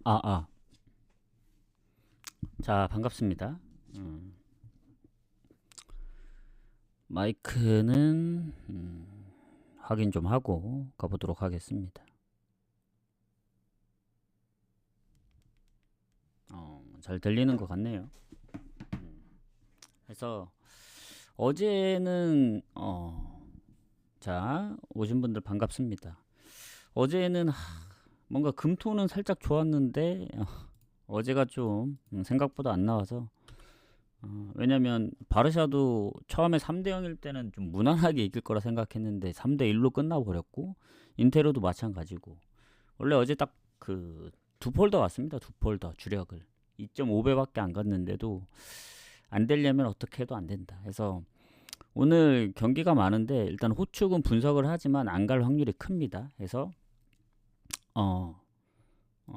아, 아. 자, 반갑습니다. 마이크는 확인 좀 하고 가보도록 하겠습니다. 잘 들리는 것 같네요. 그래서 어제는 자, 오신 분들 반갑습니다. 어제는 뭔가 금토는 살짝 좋았는데 어제가 좀 생각보다 안 나와서 왜냐면 바르샤도 처음에 3대 0일 때는 좀 무난하게 이길 거라 생각했는데 3대 1로 끝나버렸고 인테로도 마찬가지고 원래 어제 딱 그 두 폴더 왔습니다. 두 폴더 주력을 2.5배밖에 안 갔는데도 안 되려면 어떻게 해도 안 된다. 그래서 오늘 경기가 많은데 일단 호축은 분석을 하지만 안 갈 확률이 큽니다. 그래서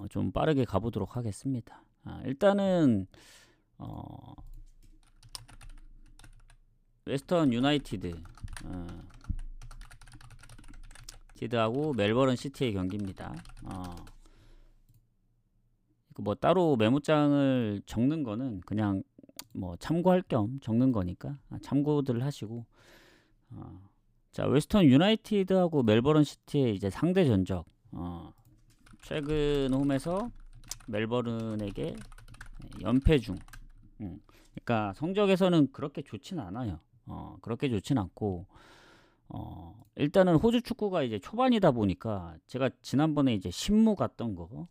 좀 빠르게 가보도록 하겠습니다. 일단은 웨스턴 유나이티드 지드하고 멜버른 시티의 경기입니다. 뭐 따로 메모장을 적는 거는 그냥 뭐 참고할 겸 적는 거니까 참고들 하시고 자, 웨스턴 유나이티드하고 멜버른 시티의 이제 상대 전적 최근 홈에서 멜버른에게 연패 중. 그러니까 성적에서는 그렇게 좋진 않아요. 그렇게 좋진 않고 일단은 호주 축구가 이제 초반이다 보니까 제가 지난번에 이제 신무 갔던 거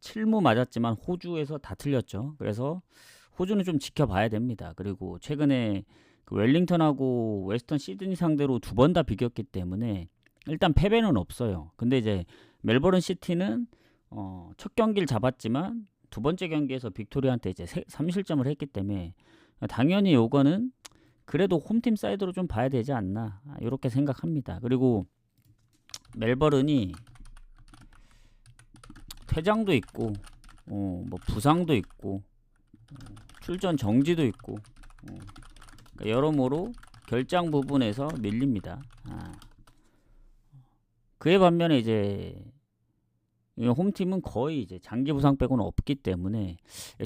7무 맞았지만 호주에서 다 틀렸죠. 그래서 호주는 좀 지켜봐야 됩니다. 그리고 최근에 그 웰링턴하고 웨스턴 시드니 상대로 두 번 다 비겼기 때문에 일단 패배는 없어요. 근데 이제 멜버른 시티는 첫 경기를 잡았지만 두 번째 경기에서 빅토리아한테 이제 3실점을 했기 때문에 당연히 요거는 그래도 홈팀 사이드로 좀 봐야 되지 않나 이렇게 생각합니다. 그리고 멜버른이 퇴장도 있고 뭐 부상도 있고 출전 정지도 있고 그러니까 여러모로 결장 부분에서 밀립니다. 그에 반면에 이제 홈팀은 거의 이제 장기 부상 빼고는 없기 때문에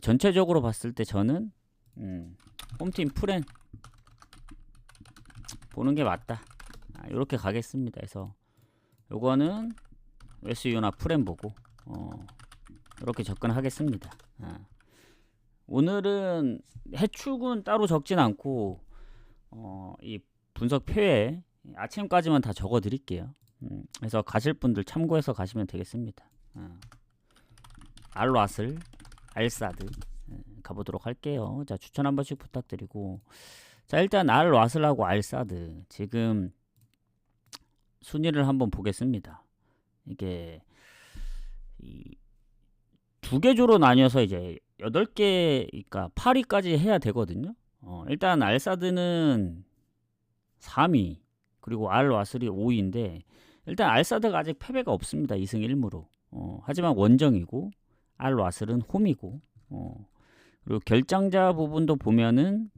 전체적으로 봤을 때 저는 홈팀 프렌 보는 게 맞다. 이렇게 가겠습니다. 그래서 요거는 웨스유나 프렌 보고 이렇게 접근하겠습니다. 오늘은 해축은 따로 적진 않고 이 분석표에 아침까지만 다 적어 드릴게요. 그래서 가실 분들 참고해서 가시면 되겠습니다. 알라슬, 알사드 가보도록 할게요. 자, 추천 한 번씩 부탁드리고 자, 일단 알라슬하고 알사드 지금 순위를 한번 보겠습니다. 이게 두 개 조로 나뉘어서 이제 8개, 그러니까 8위까지 해야 되거든요. 일단 알사드는 3위, 그리고 알와슬이 5위인데 일단 알사드가 아직 패배가 없습니다. 2승 1무로. 하지만 원정이고 알와슬은 홈이고 그리고 결장자 부분도 보면은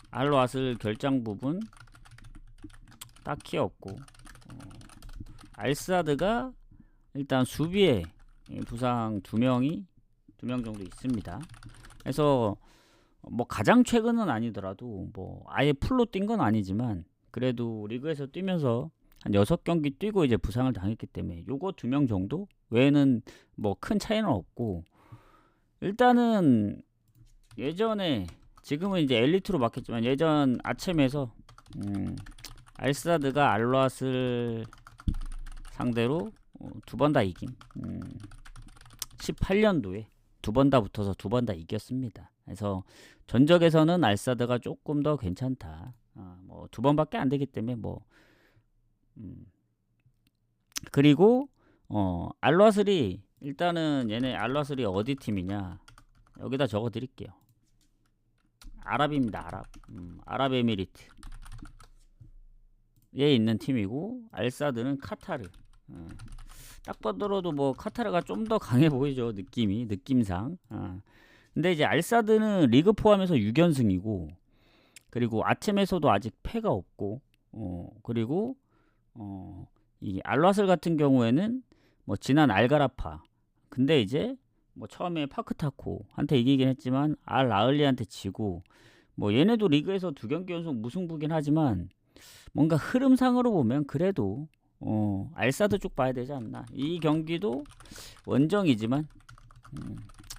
알와슬 결장 부분 딱히 없고 알사드가 일단 수비에 부상 2명 정도 있습니다. 그래서 뭐 가장 최근은 아니더라도 뭐 아예 풀로 뛴 건 아니지만 그래도 리그에서 뛰면서 한 6경기 뛰고 이제 부상을 당했기 때문에 요거 2명 정도 외에는 뭐 큰 차이는 없고 일단은 예전에 지금은 이제 엘리트로 바뀌었지만 예전 아침에서 알사드가 알라슬 상대로 2번 다 이긴 18년도에 2번 다 붙어서 2번 다 이겼습니다. 그래서 전적에서는 알사드가 조금 더 괜찮다. 뭐 2번밖에 안 되기 때문에 뭐 그리고 알라슬이 일단은 얘네 알라슬이 어디 팀이냐 여기다 적어 드릴게요. 아랍입니다. 아랍에미리트 에 있는 팀이고 알사드는 카타르. 딱 봐도 뭐 카타르가 좀 더 강해 보이죠. 느낌상. 근데 이제 알사드는 리그 포함해서 6연승이고 그리고 아침에서도 아직 패가 없고 그리고 이 알라슬 같은 경우에는 뭐 지난 알가라파. 근데 이제 뭐 처음에 파크타코한테 이기긴 했지만 알 아흘리한테 지고 뭐 얘네도 리그에서 2경기 연속 무승부긴 하지만 뭔가 흐름상으로 보면 그래도 알사드 쪽 봐야 되지 않나. 이 경기도 원정이지만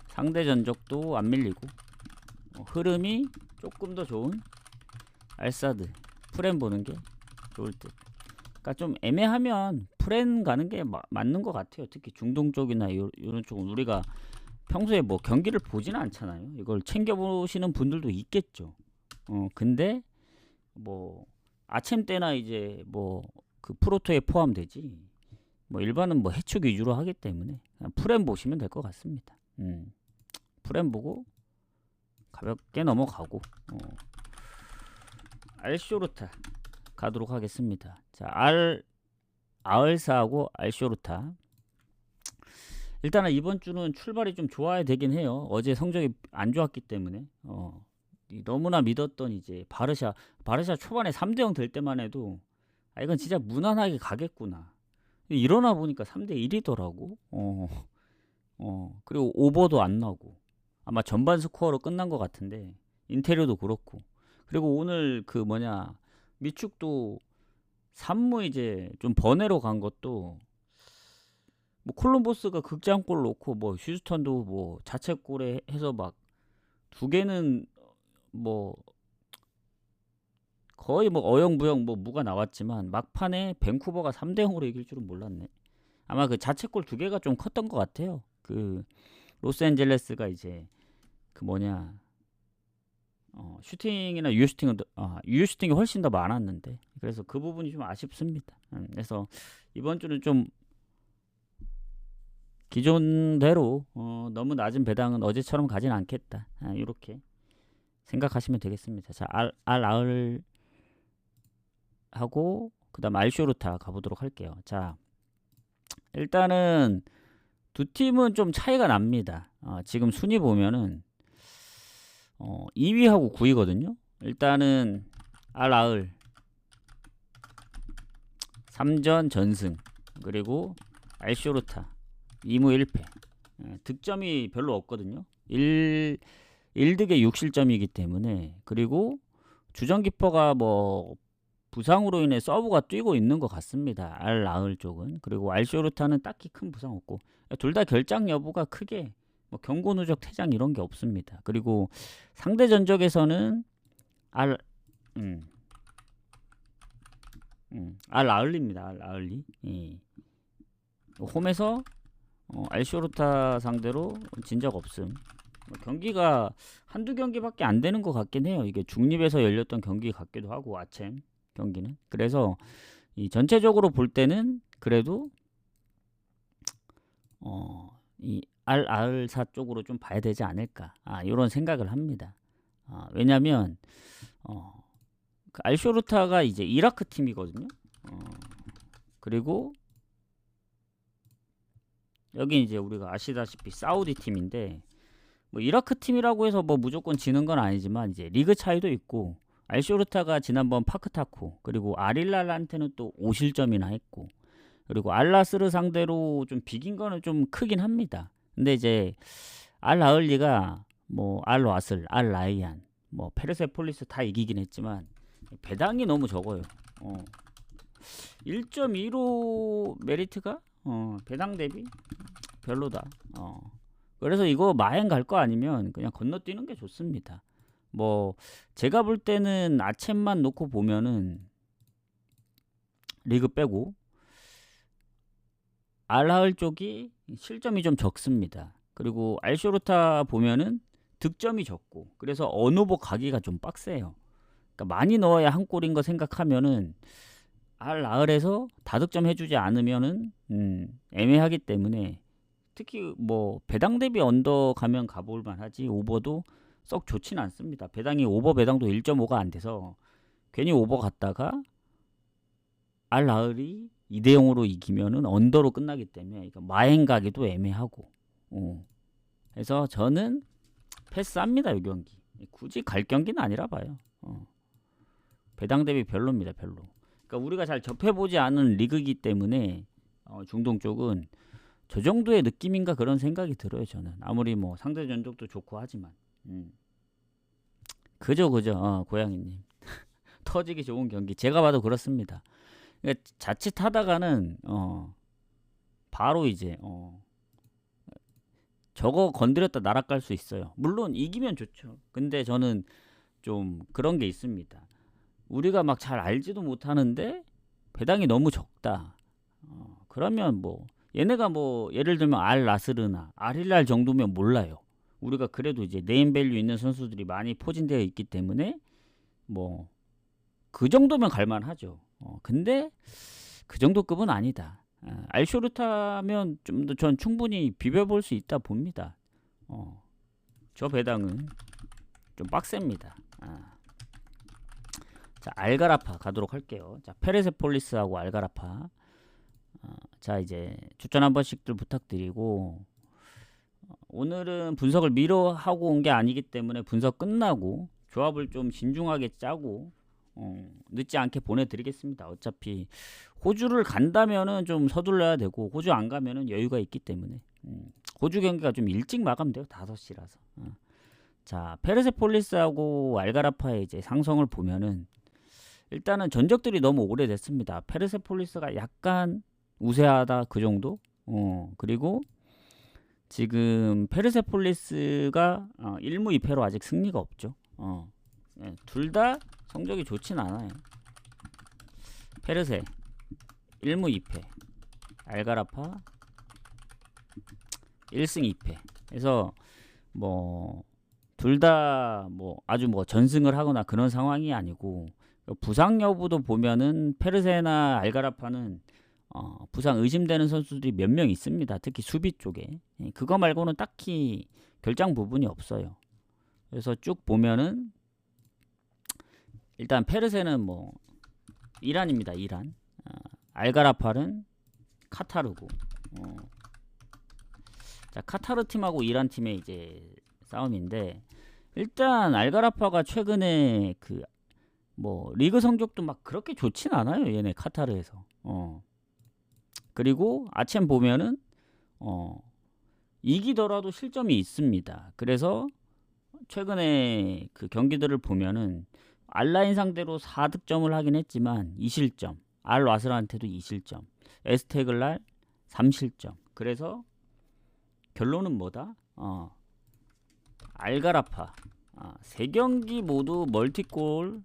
상대 전적도 안 밀리고 흐름이 조금 더 좋은 알사드 프렌 보는 게 좋을 듯. 그러니까 좀 애매하면 프렌 가는 게 맞는 것 같아요. 특히 중동 쪽이나 이런 쪽은 우리가 평소에 뭐 경기를 보지는 않잖아요. 이걸 챙겨보시는 분들도 있겠죠. 근데 뭐 아침 때나 이제 뭐 그 프로토에 포함되지 뭐 일반은 뭐 해축 위주로 하기 때문에 그냥 프렌 보시면 될 것 같습니다. 프렌 보고 가볍게 넘어가고 알쇼르타 가도록 하겠습니다. 자, 아을사하고 알쇼르타. 일단은 이번 주는 출발이 좀 좋아야 되긴 해요. 어제 성적이 안 좋았기 때문에 너무나 믿었던 이제 바르샤 초반에 3대0 될 때만 해도 이건 진짜 무난하게 가겠구나. 일어나 보니까 3대1이더라고. 그리고 오버도 안 나고 아마 전반 스코어로 끝난 것 같은데 인테리어도 그렇고 그리고 오늘 그 뭐냐 미축도 3무 이제 좀 번외로 간 것도 뭐 콜럼버스가 극장골 넣고 뭐 휴스턴도 뭐 자책골에 해서 막 2개는 뭐 거의 뭐 어영부영 뭐 무가 나왔지만 막판에 밴쿠버가 3대0으로 이길 줄은 몰랐네. 아마 그 자책골 2개가 좀 컸던 것 같아요. 그 로스앤젤레스가 이제 그 뭐냐 슈팅이나 유효슈팅이 훨씬 더 많았는데 그래서 그 부분이 좀 아쉽습니다. 그래서 이번 주는 좀 기존대로 너무 낮은 배당은 어제처럼 가진 않겠다. 이렇게 생각하시면 되겠습니다. 자, 알아을 하고 그다음 알쇼르타 가보도록 할게요. 자, 일단은 두 팀은 좀 차이가 납니다. 지금 순위 보면은 2위하고 9위거든요. 일단은 알아을 3전 전승 그리고 알쇼르타 2무 1패 득점이 별로 없거든요. 1득에 6실점이기 때문에 그리고 주전키퍼가 뭐 부상으로 인해 서브가 뛰고 있는 것 같습니다. 알아을 쪽은. 그리고 알쇼르타는 딱히 큰 부상 없고 둘 다 결장 여부가 크게 뭐 경고 누적 퇴장 이런 게 없습니다. 그리고 상대 전적에서는 알아을리입니다. 알아을리. 예. 홈에서 알쇼르타 상대로 진 적 없음. 경기가 한두 경기밖에 안 되는 것 같긴 해요. 이게 중립에서 열렸던 경기 같기도 하고 아침 경기는. 그래서 이 전체적으로 볼 때는 그래도 이 알아을사 쪽으로 좀 봐야 되지 않을까 이런 생각을 합니다. 왜냐면 그 알쇼르타가 이제 이라크 팀이거든요. 그리고 여기 이제 우리가 아시다시피 사우디 팀인데 뭐 이라크 팀이라고 해서 뭐 무조건 지는 건 아니지만 이제 리그 차이도 있고 알쇼르타가 지난번 파크타코 그리고 아릴랄한테는 또 5실점이나 했고 그리고 알나스르 상대로 좀 비긴 거는 좀 크긴 합니다. 근데 이제 알아을리가 뭐 알와슬, 알라이안, 뭐 페르세폴리스 다 이기긴 했지만 배당이 너무 적어요. 1.25 메리트가 배당 대비 별로다. 그래서 이거 마행 갈 거 아니면 그냥 건너뛰는 게 좋습니다. 뭐 제가 볼 때는 아챔만 놓고 보면은 리그 빼고 알하을 쪽이 실점이 좀 적습니다. 그리고 알쇼르타 보면은 득점이 적고 그래서 언오버 가기가 좀 빡세요. 그러니까 많이 넣어야 한 골인 거 생각하면은 알아을에서 다득점 해주지 않으면은 애매하기 때문에 특히 뭐 배당 대비 언더 가면 가볼 만하지 오버도 썩 좋진 않습니다. 배당이 오버 배당도 1.5가 안 돼서 괜히 오버 갔다가 알아을이 2대0으로 이기면은 언더로 끝나기 때문에 마행 가기도 애매하고 그래서 저는 패스합니다. 이 경기 굳이 갈 경기는 아니라 봐요. 배당 대비 별로입니다. 별로. 그러니까 우리가 잘 접해보지 않은 리그이기 때문에 중동 쪽은 저 정도의 느낌인가 그런 생각이 들어요. 저는 아무리 뭐 상대 전적도 좋고 하지만 그죠 고양이님 터지기 좋은 경기 제가 봐도 그렇습니다. 그러니까 자칫하다가는 바로 이제 저거 건드렸다 날아갈 수 있어요. 물론 이기면 좋죠. 근데 저는 좀 그런 게 있습니다. 우리가 막 잘 알지도 못하는데 배당이 너무 적다. 그러면 뭐 얘네가 뭐 예를 들면 알나스르나 알힐랄 정도면 몰라요. 우리가 그래도 이제 네임밸류 있는 선수들이 많이 포진되어 있기 때문에 뭐 그 정도면 갈만하죠. 근데 그 정도 급은 아니다. 알쇼르타면 좀 더 전 충분히 비벼볼 수 있다 봅니다. 저 배당은 좀 빡셉니다. 자, 알가라파 가도록 할게요. 자, 페르세폴리스하고 알가라파. 자, 이제 추천 한 번씩들 부탁드리고 오늘은 분석을 미뤄 하고 온 게 아니기 때문에 분석 끝나고 조합을 좀 신중하게 짜고 늦지 않게 보내드리겠습니다. 어차피 호주를 간다면은 좀 서둘러야 되고 호주 안 가면은 여유가 있기 때문에 호주 경기가 좀 일찍 마감돼요. 5시라서. 자, 페르세폴리스하고 알가라파의 이제 상성을 보면은 일단은 전적들이 너무 오래됐습니다. 페르세폴리스가 약간 우세하다 그 정도. 그리고 지금 페르세폴리스가 1무 2패로 아직 승리가 없죠. 네, 둘 다 성적이 좋진 않아요. 페르세 1무 2패, 알가라파 1승 2패. 그래서 뭐 둘 다 뭐 아주 뭐 전승을 하거나 그런 상황이 아니고 부상 여부도 보면은 페르세나 알가라파는 부상 의심되는 선수들이 몇 명 있습니다. 특히 수비 쪽에. 그거 말고는 딱히 결장 부분이 없어요. 그래서 쭉 보면은 일단 페르세는 뭐 이란입니다. 이란. 알가라파는 카타르고. 자, 카타르 팀하고 이란 팀의 이제 싸움인데 일단 알가라파가 최근에 그 뭐 리그 성적도 막 그렇게 좋진 않아요. 얘네 카타르에서. 그리고 아쳔 보면은 이기더라도 실점이 있습니다. 그래서 최근에 그 경기들을 보면은 알라인 상대로 4득점을 하긴 했지만 2실점, 알와스라한테도 2실점, 에스테글랄 3실점. 그래서 결론은 뭐다? 알가라파 3경기 모두 멀티골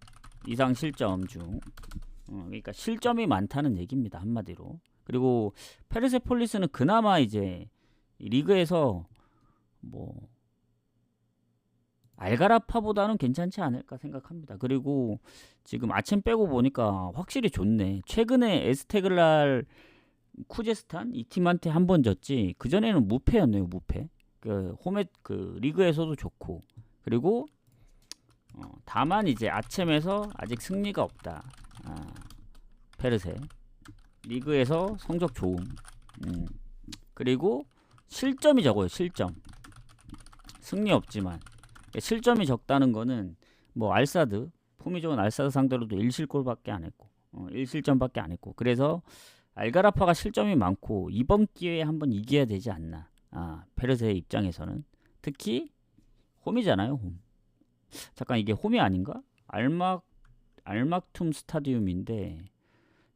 이상 실점 중 그러니까 실점이 많다는 얘기입니다. 한마디로. 그리고 페르세폴리스는 그나마 이제 리그에서 뭐 알가라파보다는 괜찮지 않을까 생각합니다. 그리고 지금 아침 빼고 보니까 확실히 좋네. 최근에 에스테글랄 쿠제스탄 이 팀한테 한 번 졌지. 그 전에는 무패였네요. 무패. 그 홈에 그 리그에서도 좋고. 그리고 다만 이제 아쳔에서 아직 승리가 없다. 페르세 리그에서 성적 좋음. 그리고 실점이 적어요. 실점. 승리 없지만 실점이 적다는 거는 뭐 알사드 폼이 좋은 알사드 상대로도 1실골밖에 안 했고 1실점밖에 안 했고 그래서 알가라파가 실점이 많고 이번 기회에 한번 이겨야 되지 않나. 페르세 입장에서는 특히 홈이잖아요. 홈. 잠깐 이게 홈이 아닌가? 알막툼 스타디움인데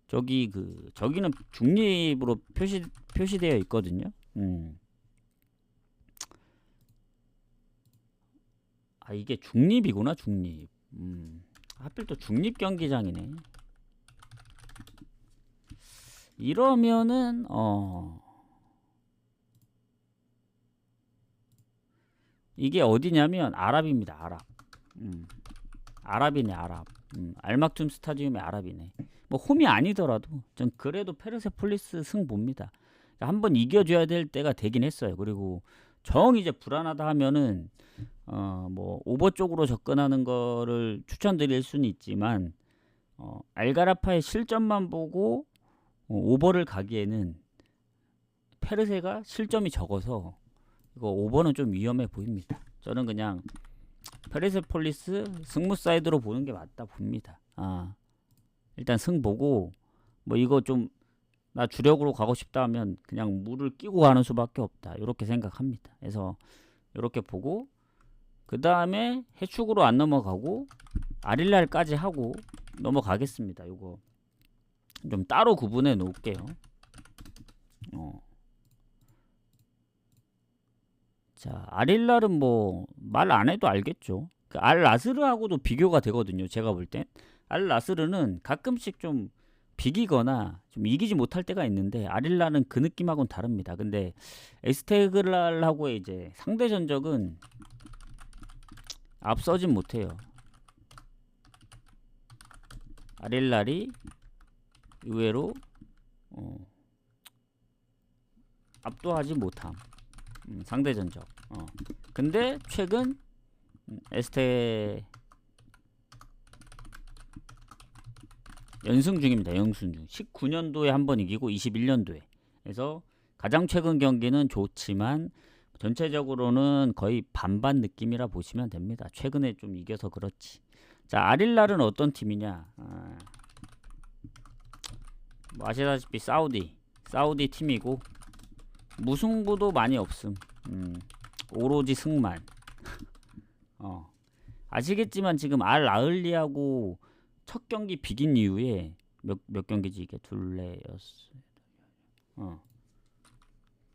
저기는 중립으로 표시되어 있거든요. 이게 중립이구나. 중립. 하필 또 중립 경기장이네. 이러면은 이게 어디냐면 아랍입니다. 아랍. 아랍이네. 아랍. 알막툼 스타디움의 아랍이네. 뭐 홈이 아니더라도 전 그래도 페르세폴리스 승 봅니다. 한번 이겨줘야 될 때가 되긴 했어요. 그리고 정 이제 불안하다 하면은 뭐 오버 쪽으로 접근하는 거를 추천드릴 수는 있지만 알가라파의 실점만 보고 오버를 가기에는 페르세가 실점이 적어서 이거 오버는 좀 위험해 보입니다. 저는 그냥 페르세폴리스 승무 사이드로 보는 게 맞다 봅니다. 일단 승 보고 뭐 이거 좀 나 주력으로 가고 싶다 하면 그냥 물을 끼고 가는 수밖에 없다. 이렇게 생각합니다. 그래서 이렇게 보고 그 다음에 해축으로 안 넘어가고 아릴랄까지 하고 넘어가겠습니다. 요거 좀 따로 구분해 놓을게요. 자, 아릴랄은 뭐 말 안 해도 알겠죠. 그 알라스르하고도 비교가 되거든요. 제가 볼 땐 알라스르는 가끔씩 좀 비기거나 좀 이기지 못할 때가 있는데 아릴랄은 그 느낌하고는 다릅니다. 근데 에스테글랄하고의 이제 상대 전적은 앞서진 못해요. 아릴랄이 의외로 압도하지 못함. 상대 전적. 근데 최근 에스테 연승 중입니다. 연승 중. 19년도에 한 번 이기고 21년도에. 그래서 가장 최근 경기는 좋지만 전체적으로는 거의 반반 느낌이라 보시면 됩니다. 최근에 좀 이겨서 그렇지. 자, 아릴랄은 어떤 팀이냐? 뭐 아시다시피 사우디 팀이고 무승부도 많이 없음. 오로지 승만. 아시겠지만 지금 알 아흘리하고 첫 경기 비긴 이후에 몇 경기지 이게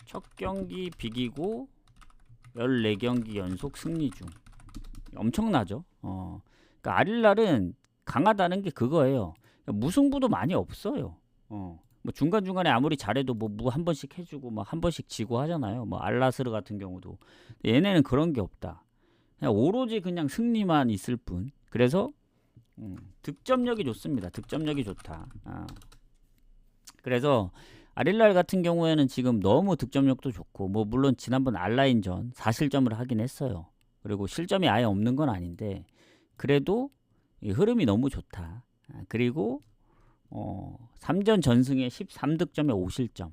첫 경기 비기고 14경기 연속 승리 중. 엄청나죠. 그러니까 아릴랄은 강하다는 게 그거예요. 무승부도 많이 없어요. 뭐 중간중간에 아무리 잘해도 뭐 한 번씩 해주고 막 한 번씩 지고 하잖아요. 뭐 알라스르 같은 경우도. 얘네는 그런 게 없다. 그냥 오로지 그냥 승리만 있을 뿐. 그래서 득점력이 좋습니다. 득점력이 좋다. 그래서 아릴랄 같은 경우에는 지금 너무 득점력도 좋고 뭐 물론 지난번 알라인전 4실점을 하긴 했어요. 그리고 실점이 아예 없는 건 아닌데 그래도 이 흐름이 너무 좋다. 그리고 3전 전승에 13득점에 5실점.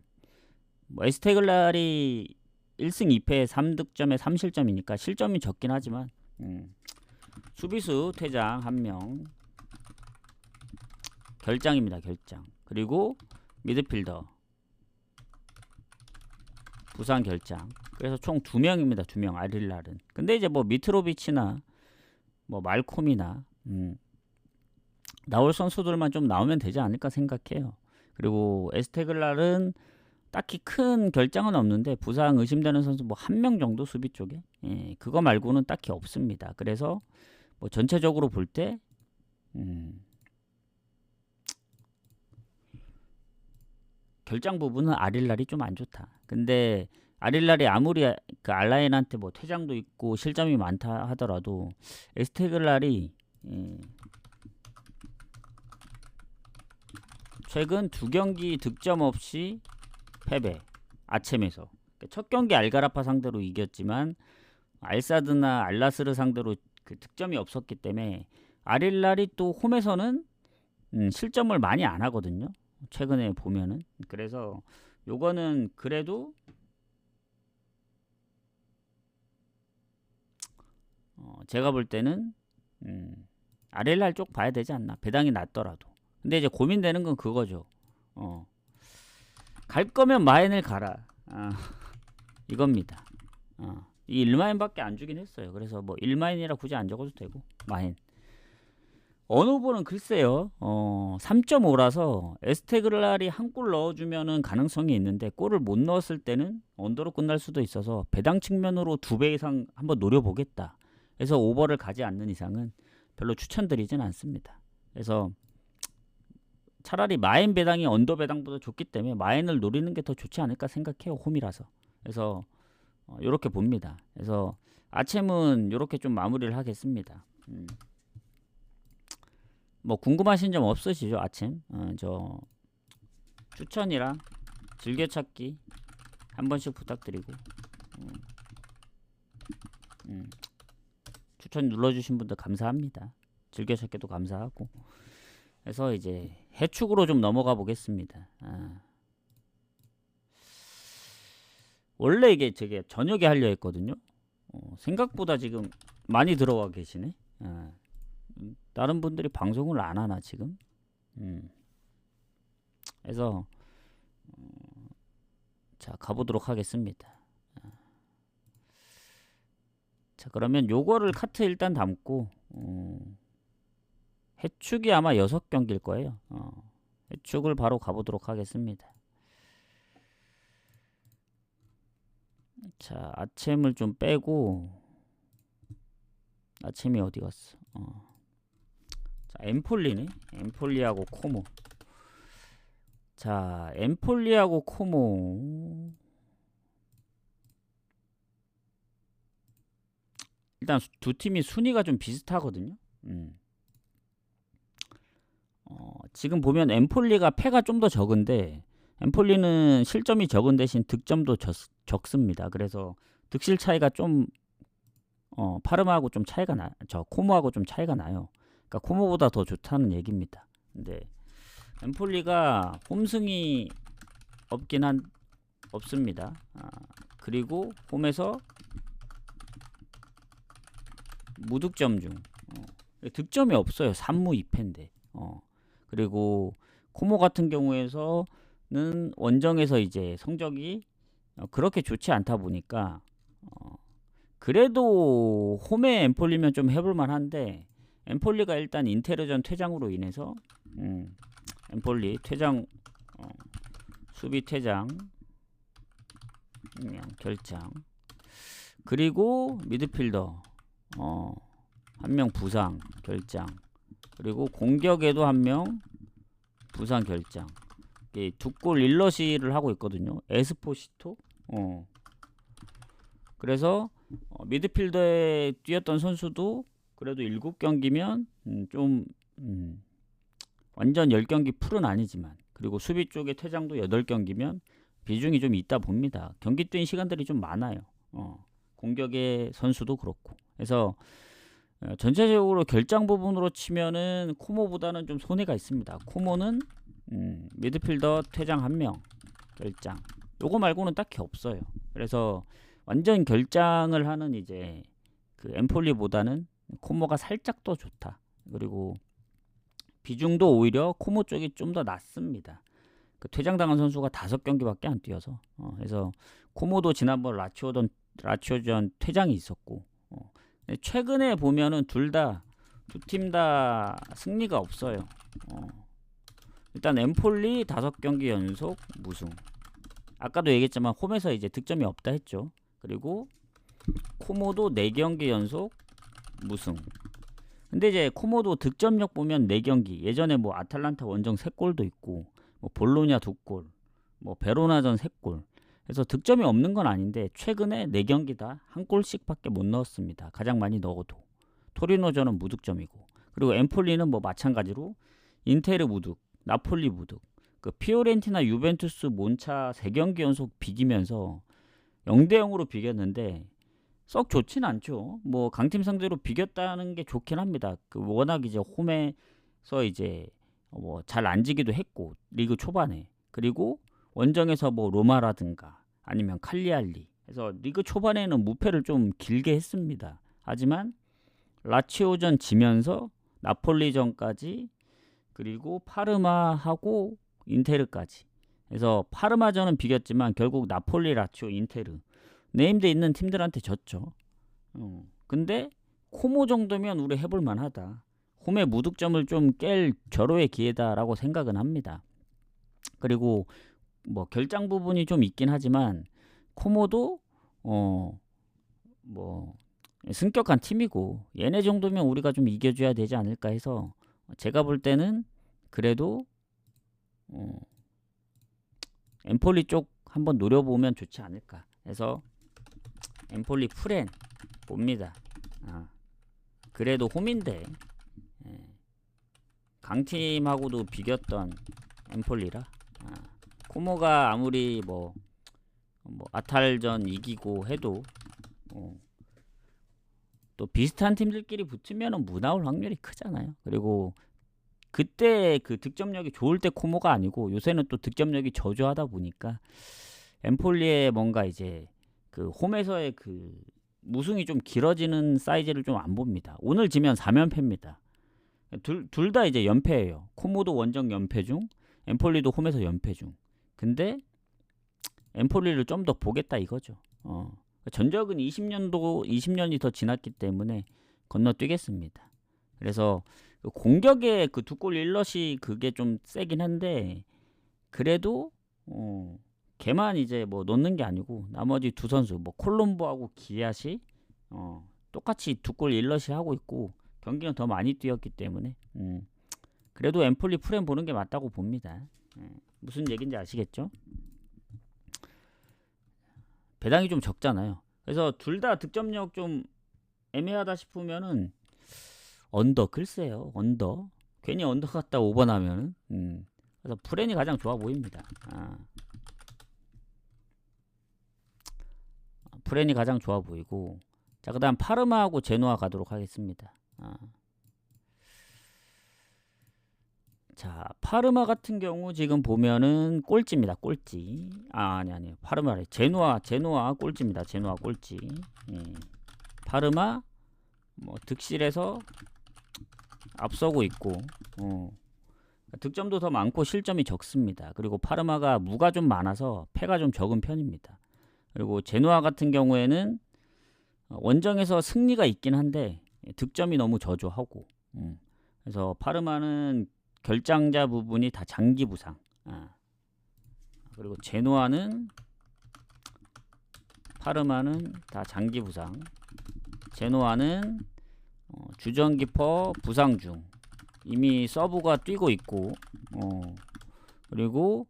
뭐 에스테글랄이 1승 2패 3득점에 3실점이니까 실점이 적긴 하지만 수비수 퇴장 1명 결장입니다. 결장. 그리고 미드필더 부상 결장. 그래서 총 2명입니다. 2명 아릴랄은. 근데 이제 뭐 미트로비치나 뭐 말콤이나 나올 선수들만 좀 나오면 되지 않을까 생각해요. 그리고 에스테글랄은 딱히 큰 결장은 없는데 부상 의심되는 선수 뭐 1명 정도 수비 쪽에 그거 말고는 딱히 없습니다. 그래서 뭐 전체적으로 볼 때 결장 부분은 아릴랄이 좀 안 좋다. 근데 아릴랄이 아무리 그 알라인한테 뭐 퇴장도 있고 실점이 많다 하더라도 에스테글랄이 최근 2경기 득점 없이 패배. 아쳔에서. 첫 경기 알가라파 상대로 이겼지만 알사드나 알라스르 상대로 그 득점이 없었기 때문에 아릴랄이 또 홈에서는 실점을 많이 안 하거든요. 최근에 보면은. 그래서 요거는 그래도 제가 볼 때는 아릴랄 쪽 봐야 되지 않나. 배당이 낮더라도. 근데 이제 고민되는 건 그거죠. 갈 거면 마인을 가라. 이겁니다. 이 1마인밖에 안 주긴 했어요. 그래서 뭐 1마인이라 굳이 안 적어도 되고 마인. 언오버는 글쎄요. 3.5라서 에스테글랄이 한 골 넣어주면은 가능성이 있는데 골을 못 넣었을 때는 언더로 끝날 수도 있어서 배당 측면으로 2배 이상 한번 노려보겠다. 그래서 오버를 가지 않는 이상은 별로 추천드리진 않습니다. 그래서 차라리 마인 배당이 언더 배당보다 좋기 때문에 마인을 노리는 게 더 좋지 않을까 생각해요. 홈이라서. 그래서 이렇게 봅니다. 그래서 아쳔은 이렇게 좀 마무리를 하겠습니다. 뭐 궁금하신 점 없으시죠? 아쳔? 저 추천이랑 즐겨찾기 한 번씩 부탁드리고 추천 눌러주신 분들 감사합니다. 즐겨찾기도 감사하고. 그래서 이제 해축으로 좀 넘어가 보겠습니다. 원래 이게 되게 저녁에 하려 했거든요. 생각보다 지금 많이 들어와 계시네. 다른 분들이 방송을 안 하나 지금. 그래서 자, 가보도록 하겠습니다. 자, 그러면 요거를 카트 일단 담고 해축이 아마 6경기일 거예요. 해축을 바로 가보도록 하겠습니다. 자, 아챔을 좀 빼고, 아챔이 어디 갔어? 자, 엠폴리네. 엠폴리하고 코모. 자, 엠폴리하고 코모. 일단 두 팀이 순위가 좀 비슷하거든요. 지금 보면 엠폴리가 패가 좀 더 적은데, 엠폴리는 실점이 적은 대신 득점도 적습니다. 그래서 득실 차이가 좀 파르마하고 좀 차이가 코모하고 좀 차이가 나요. 그러니까 코모보다 더 좋다는 얘기입니다. 근데 엠폴리가 홈승이 없습니다. 그리고 홈에서 무득점 중 득점이 없어요. 3무 2패인데. 그리고 코모 같은 경우에서는 원정에서 이제 성적이 그렇게 좋지 않다 보니까 그래도 홈에 엠폴리면 좀 해볼만 한데, 엠폴리가 일단 인테르전 퇴장으로 인해서 엠폴리 퇴장, 수비 퇴장, 결장, 그리고 미드필더 한 명 부상 결장, 그리고 공격에도 한 명 부상 결장. 두 골 일러시를 하고 있거든요. 에스포시토. 그래서 미드필더에 뛰었던 선수도 그래도 7경기면 좀 완전 10경기 풀은 아니지만, 그리고 수비 쪽에 퇴장도 8경기면 비중이 좀 있다 봅니다. 경기 뛴 시간들이 좀 많아요. 공격의 선수도 그렇고. 그래서 전체적으로 결장 부분으로 치면은 코모보다는 좀 손해가 있습니다. 코모는 미드필더 퇴장 1명 결장, 요거 말고는 딱히 없어요. 그래서 완전 결장을 하는 이제 그 엠폴리보다는 코모가 살짝 더 좋다. 그리고 비중도 오히려 코모 쪽이 좀 더 낮습니다. 그 퇴장당한 선수가 5경기밖에 안 뛰어서. 그래서 코모도 지난번 라치오전 퇴장이 있었고, 최근에 보면은 두 팀 다 승리가 없어요. 일단 엠폴리 5경기 연속 무승. 아까도 얘기했지만 홈에서 이제 득점이 없다 했죠. 그리고 코모도 4경기 연속 무승. 근데 이제 코모도 득점력 보면 4경기. 예전에 뭐 아탈란타 원정 3골도 있고, 뭐 볼로냐 2골, 뭐 베로나전 3골. 그래서 득점이 없는 건 아닌데 최근에 4경기 다 1골씩밖에 못 넣었습니다. 가장 많이 넣어도. 토리노전은 무득점이고. 그리고 엠폴리는 뭐 마찬가지로 인테르 무득, 나폴리 무득, 그 피오렌티나 유벤투스 몬차 3경기 연속 비기면서 0대0으로 비겼는데 썩 좋진 않죠. 뭐 강팀 상대로 비겼다는 게 좋긴 합니다. 그 워낙 이제 홈에서 이제 뭐 잘 안 지기도 했고, 리그 초반에. 그리고 원정에서 뭐 로마라든가 아니면 칼리알리 해서 리그 초반에는 무패를 좀 길게 했습니다. 하지만 라치오전 지면서 나폴리전까지, 그리고 파르마하고 인테르까지 해서 파르마전은 비겼지만 결국 나폴리, 라치오, 인테르 네임드 있는 팀들한테 졌죠. 근데 코모 정도면 우리 해볼 만하다. 홈의 무득점을 좀 깰 절호의 기회다라고 생각은 합니다. 그리고 뭐 결장 부분이 좀 있긴 하지만 코모도 뭐 승격한 팀이고, 얘네 정도면 우리가 좀 이겨줘야 되지 않을까 해서 제가 볼 때는 그래도 엠폴리 쪽 한번 노려보면 좋지 않을까 해서 엠폴리 프렌 봅니다. 그래도 홈인데 강팀하고도 비겼던 엠폴리라, 코모가 아무리 뭐 아탈전 이기고 해도 또 비슷한 팀들끼리 붙으면 무 나올 확률이 크잖아요. 그리고 그때 그 득점력이 좋을 때 코모가 아니고 요새는 또 득점력이 저조하다 보니까 엠폴리의 뭔가 이제 그 홈에서의 그 무승이 좀 길어지는 사이즈를 좀 안 봅니다. 오늘 지면 3연패입니다. 둘 다 이제 연패예요. 코모도 원정 연패 중, 엠폴리도 홈에서 연패 중. 근데 엠폴리를 좀 더 보겠다 이거죠. 전적은 20년이 더 지났기 때문에 건너뛰겠습니다. 그래서 공격에 그 두 골 일럿이 그게 좀 세긴 한데 그래도 걔만 이제 뭐 놓는 게 아니고 나머지 두 선수 뭐 콜롬보하고 기아시 똑같이 두 골 일럿이 하고 있고 경기는 더 많이 뛰었기 때문에 그래도 엠폴리 프렘 보는 게 맞다고 봅니다. 무슨 얘기인지 아시겠죠? 배당이 좀 적잖아요. 그래서 둘 다 득점력 좀 애매하다 싶으면은 언더 글쎄요. 언더 괜히 언더 갔다 5번 하면은 그래서 프렌이 가장 좋아 보입니다. 프렌이 가장 좋아 보이고 자 그다음 파르마하고 제노아 가도록 하겠습니다. 자 파르마 같은 경우 지금 보면은 꼴찌입니다. 꼴찌. 아니 파르마래. 제노아 꼴찌입니다. 제노아 꼴찌. 파르마 뭐 득실에서 앞서고 있고 득점도 더 많고 실점이 적습니다. 그리고 파르마가 무가 좀 많아서 패가 좀 적은 편입니다. 그리고 제노아 같은 경우에는 원정에서 승리가 있긴 한데 득점이 너무 저조하고 그래서 파르마는 결장자 부분이 다 장기 부상. 그리고 파르마는 다 장기 부상. 제노아는 주전기퍼 부상 중. 이미 서브가 뛰고 있고 그리고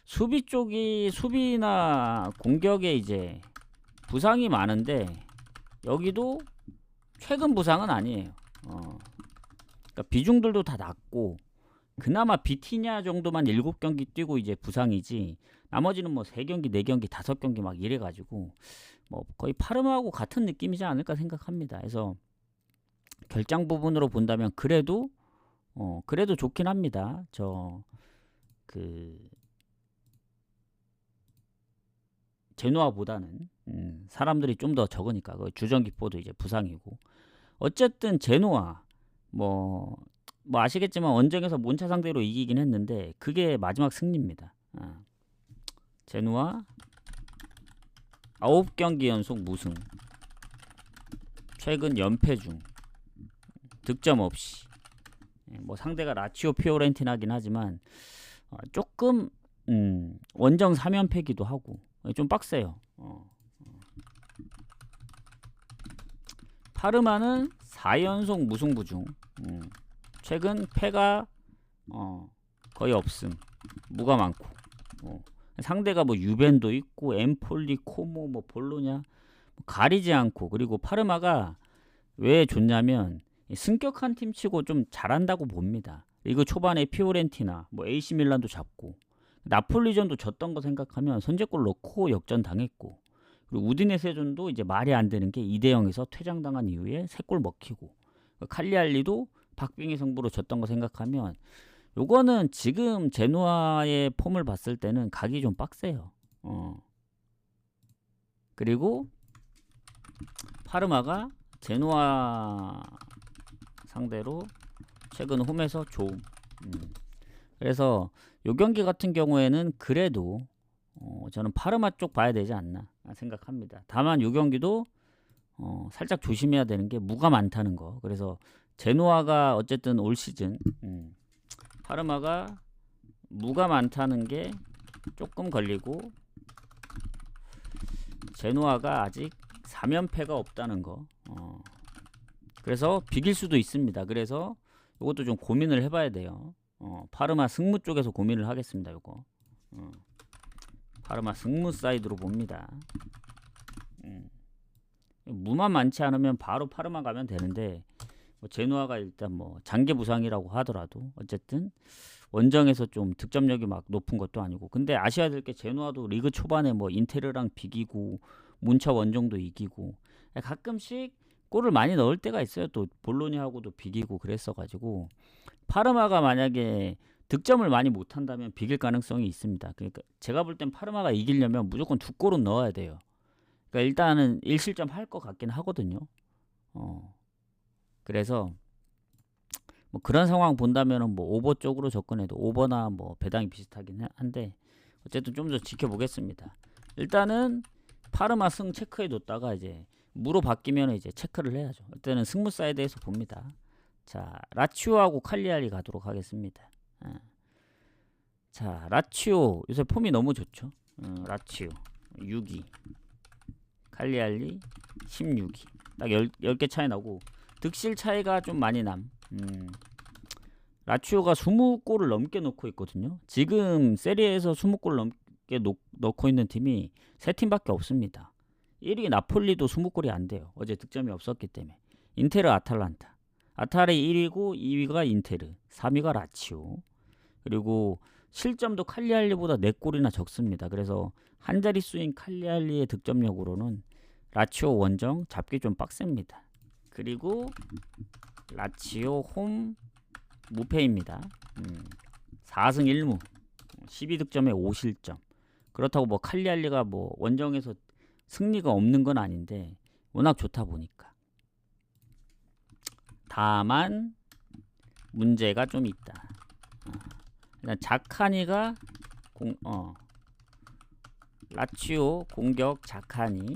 수비 쪽이 수비나 공격에 이제 부상이 많은데 여기도 최근 부상은 아니에요. 그러니까 비중들도 다 낮고 그나마 비티냐 정도만 7경기 뛰고 이제 부상이지 나머지는 뭐 3경기, 4경기, 5경기 막 이래가지고 뭐 거의 파르마하고 같은 느낌이지 않을까 생각합니다. 그래서 결장 부분으로 본다면 그래도 좋긴 합니다. 제노아보다는 사람들이 좀 더 적으니까 주전기포도 이제 부상이고 어쨌든 제노아 뭐 아시겠지만 원정에서 몬차 상대로 이기긴 했는데 그게 마지막 승리입니다. 제노아 9경기 연속 무승. 최근 연패 중. 득점 없이. 뭐 상대가 라치오 피오렌티나긴 하지만 조금 원정 3연패기도 하고 좀 빡세요. 파르마는 4연속 무승부 중. 최근 패가 거의 없음. 무가 많고. 상대가 뭐 유벤도 있고 엠폴리, 코모, 뭐 볼로냐 가리지 않고 그리고 파르마가 왜 좋냐면 승격한 팀 치고 좀 잘한다고 봅니다. 리그 초반에 피오렌티나 뭐 AC 밀란도 잡고 나폴리전도 졌던 거 생각하면 선제골 넣고 역전 당했고 그리고 우디네세전도 이제 말이 안 되는 게 2대0에서 퇴장당한 이후에 3골 먹히고 칼리알리도 박빙의 승부로 졌던 거 생각하면 요거는 지금 제노아의 폼을 봤을 때는 각이 좀 빡세요. 그리고 파르마가 제노아 상대로 최근 홈에서 좋음. 그래서 요 경기 같은 경우에는 그래도 저는 파르마 쪽 봐야 되지 않나 생각합니다. 다만 요 경기도 살짝 조심해야 되는 게 무가 많다는 거. 그래서 제노아가 어쨌든 올 시즌 파르마가 무가 많다는 게 조금 걸리고 제노아가 아직 3연패가 없다는 거. 그래서 비길 수도 있습니다. 그래서 이것도 좀 고민을 해봐야 돼요. 파르마 승무 쪽에서 고민을 하겠습니다. 요거 파르마 승무 사이드로 봅니다. 무만 많지 않으면 바로 파르마 가면 되는데 뭐 제노아가 일단 뭐 장기 부상이라고 하더라도 어쨌든 원정에서 좀 득점력이 막 높은 것도 아니고 근데 아셔야 될 게 제노아도 리그 초반에 뭐 인테르랑 비기고 문차 원정도 이기고 가끔씩 골을 많이 넣을 때가 있어요. 또 볼로냐하고도 비기고 그랬어가지고 파르마가 만약에 득점을 많이 못한다면 비길 가능성이 있습니다. 그러니까 제가 볼 땐 파르마가 이기려면 무조건 2골은 넣어야 돼요. 그러니까 일단은 1실점 할 것 같긴 하거든요. 그래서 뭐 그런 상황 본다면은 뭐 오버 쪽으로 접근해도 오버나 뭐 배당이 비슷하긴 한데 어쨌든 좀 더 지켜보겠습니다. 일단은 파르마 승 체크해 뒀다가 이제 무로 바뀌면 이제 체크를 해야죠. 이때는 승무 사이드에서 봅니다. 자, 라치오하고 칼리알리 가도록 하겠습니다. 자, 라치오 요새 폼이 너무 좋죠. 라치오 6위, 칼리알리 16위. 딱 10개 차이 나고 득실 차이가 좀 많이 남. 라치오가 20골을 넘게 넣고 있거든요. 지금 세리에서 20골 넘게 넣고 있는 팀이 3팀밖에 없습니다. 1위 나폴리도 20골이 안 돼요. 어제 득점이 없었기 때문에. 인테르 아탈란타. 아탈이 1위고 2위가 인테르, 3위가 라치오. 그리고 실점도 칼리알리보다 4골이나 적습니다. 그래서 한 자릿수인 칼리알리의 득점력으로는 라치오 원정 잡기 좀 빡셉니다. 그리고 라치오 홈 무패입니다. 4승 1무 12득점에 5실점. 그렇다고 뭐 칼리알리가 뭐 원정에서 승리가 없는 건 아닌데 워낙 좋다 보니까. 다만 문제가 좀 있다. 일단 자카니가 라치오 공격 자카니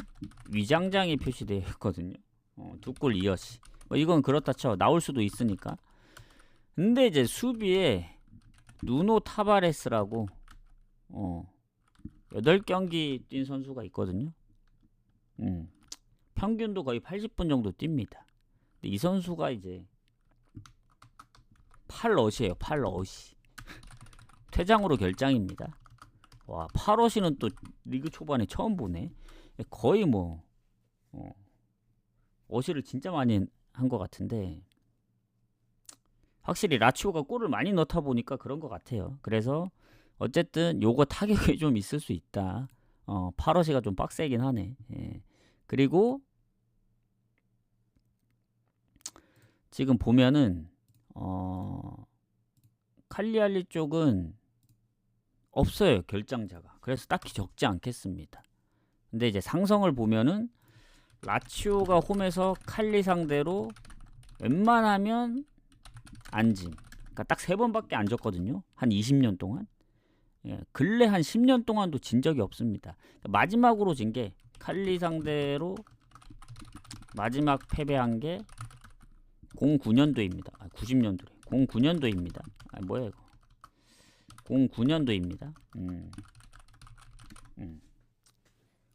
위장장이 표시되어 있거든요. 2골 2어시. 뭐 이건 그렇다 쳐 나올 수도 있으니까. 근데 이제 수비에 누노 타바레스라고 8경기 뛴 선수가 있거든요. 평균도 거의 80분 정도 뜁니다. 근데 이 선수가 이제 8어시에요. 8어시. 퇴장으로 결장입니다. 와, 8어시는 또 리그 초반에 처음 보네. 거의 뭐 어시를 진짜 많이 한 것 같은데 확실히 라치오가 골을 많이 넣다 보니까 그런 것 같아요. 그래서 어쨌든 요거 타격이 좀 있을 수 있다. 8어시가 좀 빡세긴 하네. 예. 그리고 지금 보면은 칼리알리 쪽은 없어요, 결장자가. 그래서 딱히 적지 않겠습니다. 근데 이제 상성을 보면은 라치오가 홈에서 칼리 상대로 웬만하면 안짐. 그러니까 딱 3번밖에 안 졌거든요. 한 20년 동안. 예, 근래 한 10년 동안도 진 적이 없습니다. 마지막으로 진 게 칼리 상대로 마지막 패배한 게 09년도입니다. 90년도래. 09년도입니다. 뭐야 이거? 09년도입니다.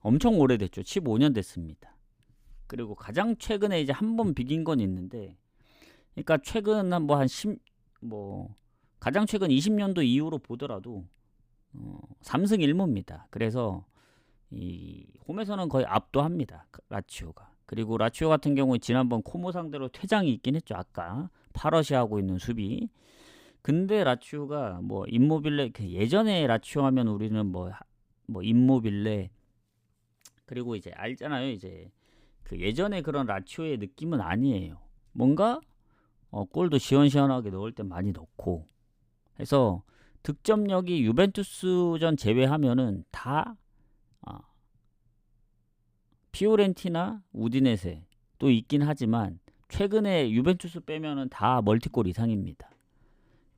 엄청 오래됐죠. 15년 됐습니다. 그리고 가장 최근에 이제 한 번 비긴 건 있는데, 그러니까 최근 한 가장 최근 20년도 이후로 보더라도 3승 1무입니다. 그래서 이 홈에서는 거의 압도합니다. 라치오가. 그리고 라치오 같은 경우에 지난번 코모 상대로 퇴장이 있긴 했죠. 아까 파러시 하고 있는 수비. 근데 라치오가 뭐 임모빌레, 예전에 라치오 하면 우리는 뭐 임모빌레, 그리고 이제 알잖아요. 이제 그 예전에 그런 라치오의 느낌은 아니에요. 뭔가 골도 시원시원하게 넣을 때 많이 넣고 해서 득점력이 유벤투스전 제외하면은 다 피오렌티나 우디네세 또 있긴 하지만 최근에 유벤투스 빼면은 다 멀티골 이상입니다.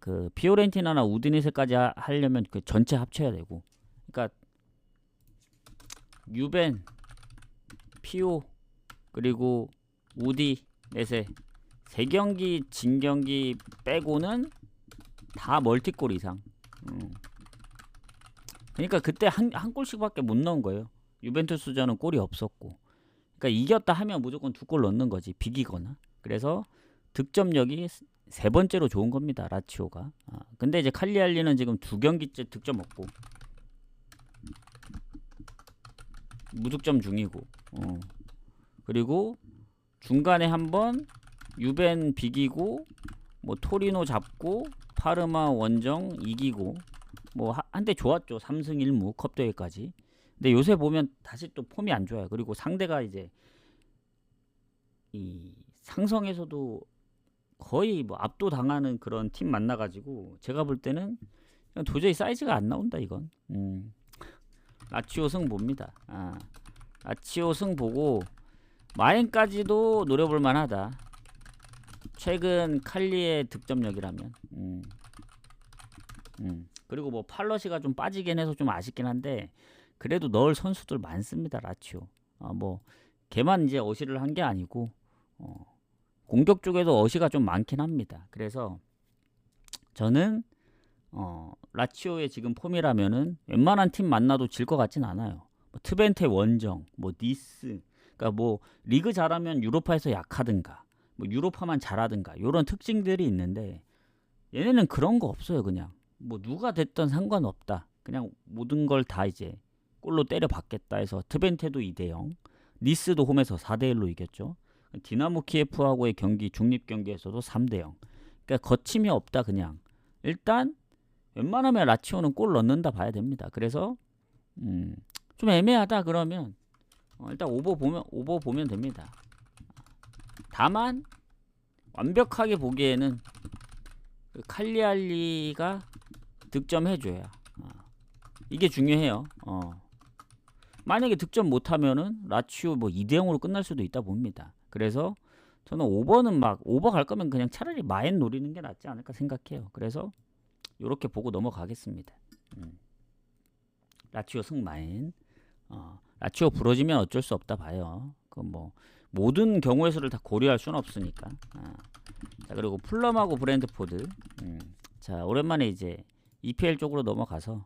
그 피오렌티나나 우디네세까지 하려면 그 전체 합쳐야 되고, 그러니까 유벤, 피오, 그리고 우디, 네세 3경기 진 경기 빼고는 다 멀티골 이상. 그러니까 그때 한 골씩밖에 못 넣은 거예요. 유벤투스전은 골이 없었고. 그러니까 이겼다 하면 무조건 2골 넣는 거지, 비기거나. 그래서 득점력이 3번째로 좋은 겁니다, 라치오가. 근데 이제 칼리알리는 지금 2경기째 득점 없고 무득점 중이고, 그리고 중간에 한번 유벤 비기고 뭐 토리노 잡고 파르마 원정 이기고 뭐 한때 좋았죠. 3승 1무 컵 대회까지. 근데 요새 보면 다시 또 폼이 안 좋아요. 그리고 상대가 이제 이 상성에서도 거의 뭐 압도당하는 그런 팀 만나가지고 제가 볼 때는 도저히 사이즈가 안 나온다 이건. 라치오 승 봅니다. 라치오 승 보고 마엔까지도 노려볼 만하다. 최근 칼리의 득점력이라면. 그리고 뭐 팔러시가 좀 빠지긴 해서 좀 아쉽긴 한데, 그래도 넣을 선수들 많습니다. 라치오. 뭐 걔만 이제 어시를 한 게 아니고 공격 쪽에도 어시가 좀 많긴 합니다. 그래서 저는 라치오의 지금 폼이라면은 웬만한 팀 만나도 질 것 같진 않아요. 뭐 트벤테 원정, 뭐 니스, 그러니까 뭐 리그 잘하면 유로파에서 약하든가, 뭐 유로파만 잘하든가 이런 특징들이 있는데 얘네는 그런 거 없어요. 그냥 뭐 누가 됐든 상관없다. 그냥 모든 걸 다 이제 골로 때려 박겠다 해서 트벤테도 2대0, 니스도 홈에서 4대1로 이겼죠. 디나모 키예프하고의 경기 중립 경기에서도 3대0. 그러니까 거침이 없다. 그냥 일단 웬만하면 라치오는 골 넣는다 봐야 됩니다. 그래서 좀 애매하다 그러면 일단 오버 보면 됩니다. 다만 완벽하게 보기에는 그 칼리알리가 득점해줘야 이게 중요해요. 만약에 득점 못하면은 라치오 뭐 2대0으로 끝날 수도 있다 봅니다. 그래서 저는 오버는 막 오버 갈 거면 그냥 차라리 마인 노리는 게 낫지 않을까 생각해요. 그래서 요렇게 보고 넘어가겠습니다. 라치오 승마인. 라치오 부러지면 어쩔 수 없다 봐요. 그 뭐 모든 경우의 수를 다 고려할 수는 없으니까. 자, 그리고 풀럼하고 브랜드포드. 자, 오랜만에 이제 EPL 쪽으로 넘어가서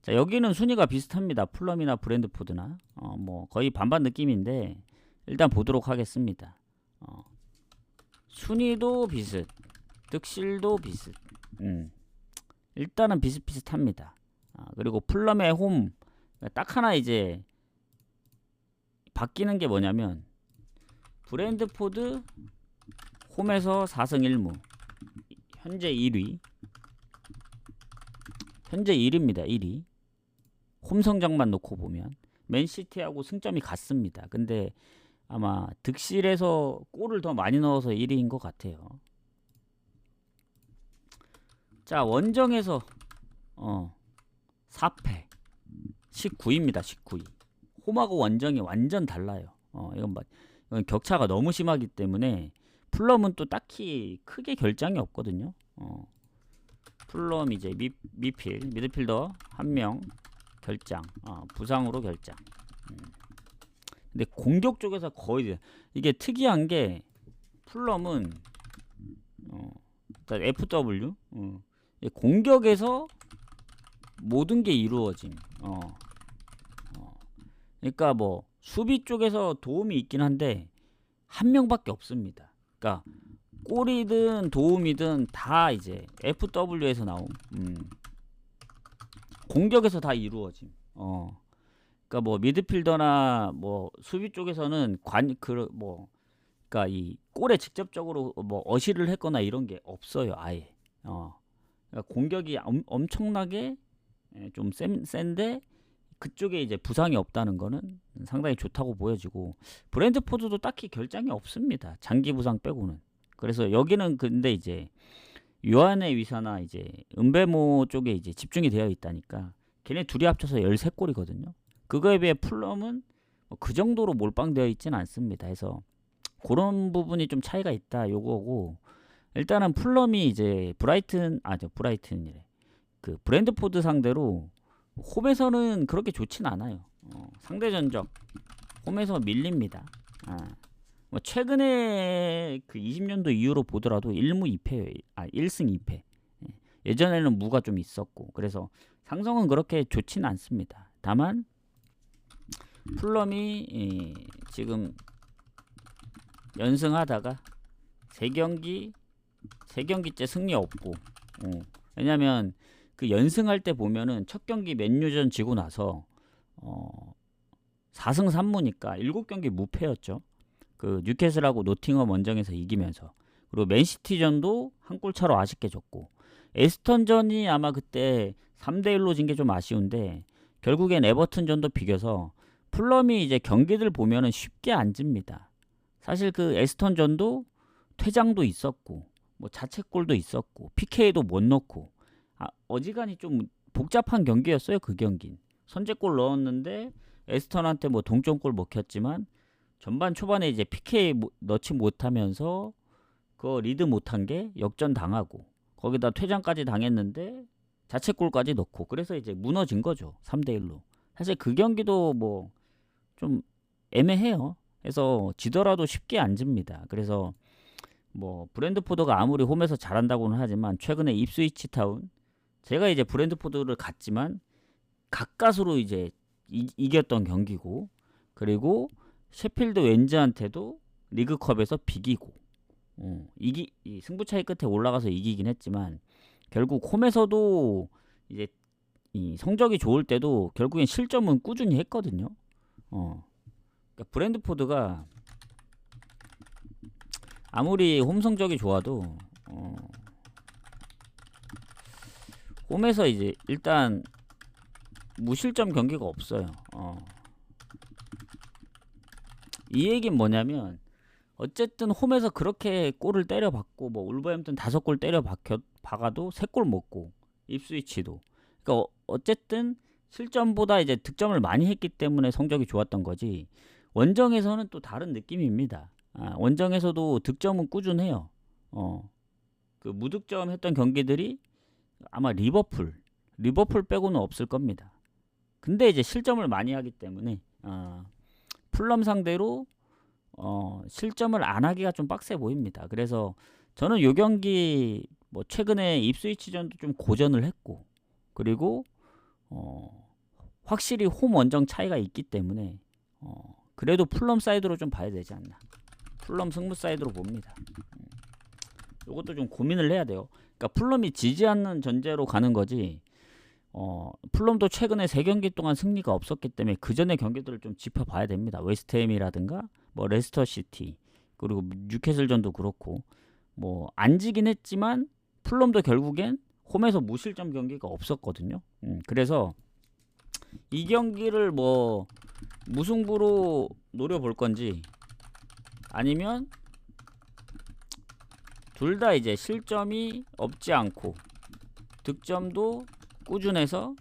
자, 여기는 순위가 비슷합니다. 풀럼이나 브랜드포드나 뭐 거의 반반 느낌인데 일단 보도록 하겠습니다. 순위도 비슷, 득실도 비슷. 일단은 비슷비슷합니다. 그리고 풀럼의 홈 딱 하나 이제 바뀌는 게 뭐냐면 브랜드포드 홈에서 4승 1무 현재 1위. 현재 1위입니다. 1위. 홈 성적만 놓고 보면 맨시티하고 승점이 같습니다. 근데 아마 득실에서 골을 더 많이 넣어서 1위인 것 같아요. 자, 원정에서 4패 19위입니다. 19위. 홈하고 원정이 완전 달라요. 이건 격차가 너무 심하기 때문에 풀럼은 또 딱히 크게 결장이 없거든요. 풀럼 이제 미드필더 1명 결장, 부상으로 결장. 근데 공격 쪽에서 거의 이게 특이한 게 풀럼은 FW 공격에서 모든 게 이루어짐. 그러니까 뭐 수비 쪽에서 도움이 있긴 한데 한 명밖에 없습니다. 그러니까 골이든 도움이든 다 이제 FW에서 나옴. 공격에서 다 이루어짐. 그러니까 뭐 미드필더나 뭐 수비 쪽에서는 그러니까 이 골에 직접적으로 뭐 어시를 했거나 이런 게 없어요, 아예. 그러니까 공격이 엄청나게 좀 센데 그쪽에 이제 부상이 없다는 거는 상당히 좋다고 보여지고 브랜드포드도 딱히 결장이 없습니다. 장기 부상 빼고는. 그래서 여기는 근데 이제 요한의 위사나 이제 은베모 쪽에 이제 집중이 되어 있다니까 걔네 둘이 합쳐서 13골이거든요. 그거에 비해 풀럼은 그 정도로 몰빵되어 있지는 않습니다. 해서 그런 부분이 좀 차이가 있다 요거고 일단은 풀럼이 이제 브라이튼이래. 그 브랜드포드 상대로 홈에서는 그렇게 좋진 않아요. 상대 전적 홈에서 밀립니다. 뭐 최근에 그 20년도 이후로 보더라도 1무 2패예요. 1승 2패. 예전에는 무가 좀 있었고 그래서 상성은 그렇게 좋지는 않습니다. 다만 풀럼이 지금 연승하다가 3경기째 승리 없고 왜냐면 그 연승할 때 보면은 첫 경기 맨유전 지고 나서 4승 3무니까 7경기 무패였죠. 그 뉴캐슬하고 노팅엄 원정에서 이기면서 그리고 맨시티전도 한 골 차로 아쉽게 졌고 에스턴전이 아마 그때 3대1로 진 게 좀 아쉬운데 결국엔 에버튼전도 비겨서 풀럼이 이제 경기들 보면은 쉽게 안 집니다. 사실 그 에스턴전도 퇴장도 있었고 뭐 자책골도 있었고 PK도 못 넣고 어지간히 좀 복잡한 경기였어요. 그 경기는 선제골 넣었는데 에스턴한테 뭐 동점골 먹혔지만 전반 초반에 이제 PK 넣지 못하면서 그거 리드 못한 게 역전 당하고 거기다 퇴장까지 당했는데 자책골까지 넣고 그래서 이제 무너진 거죠. 3대1로. 사실 그 경기도 뭐 좀 애매해요. 그래서 지더라도 쉽게 안 집니다. 그래서 뭐 브랜드포드가 아무리 홈에서 잘한다고는 하지만 최근에 입스위치 타운 제가 이제 브랜드포드를 갔지만 가까스로 이제 이겼던 경기고 그리고 셰필드 웬즈한테도 리그컵에서 비기고 이 승부 차이 끝에 올라가서 이기긴 했지만 결국 홈에서도 이제 이 성적이 좋을 때도 결국엔 실점은 꾸준히 했거든요. 그러니까 브랜드포드가 아무리 홈 성적이 좋아도 홈에서 이제 일단 무실점 경기가 없어요. 이 얘기는 뭐냐면 어쨌든 홈에서 그렇게 골을 때려박고 뭐 울버햄튼 5골 박아도 3골 먹고 입스위치도 그러니까 어쨌든 실점보다 이제 득점을 많이 했기 때문에 성적이 좋았던 거지 원정에서는 또 다른 느낌입니다. 원정에서도 득점은 꾸준해요. 그 무득점 했던 경기들이 아마 리버풀 빼고는 없을 겁니다. 근데 이제 실점을 많이 하기 때문에 풀럼 상대로 실점을 안 하기가 좀 빡세 보입니다. 그래서 저는 요 경기 뭐 최근에 입스위치전도 좀 고전을 했고 그리고 확실히 홈 원정 차이가 있기 때문에 그래도 풀럼 사이드로 좀 봐야 되지 않나. 풀럼 승부 사이드로 봅니다. 요것도 좀 고민을 해야 돼요. 그러니까 풀럼이 지지 않는 전제로 가는 거지. 풀럼도 최근에 3경기 동안 승리가 없었기 때문에 그 전의 경기들을 좀 짚어봐야 됩니다. 웨스트햄이라든가 뭐 레스터 시티 그리고 뉴캐슬전도 그렇고 뭐 안 지긴 했지만 풀럼도 결국엔 홈에서 무실점 경기가 없었거든요. 그래서 이 경기를 뭐 무승부로 노려볼 건지 아니면 둘 다 이제 실점이 없지 않고 득점도 꾸준해서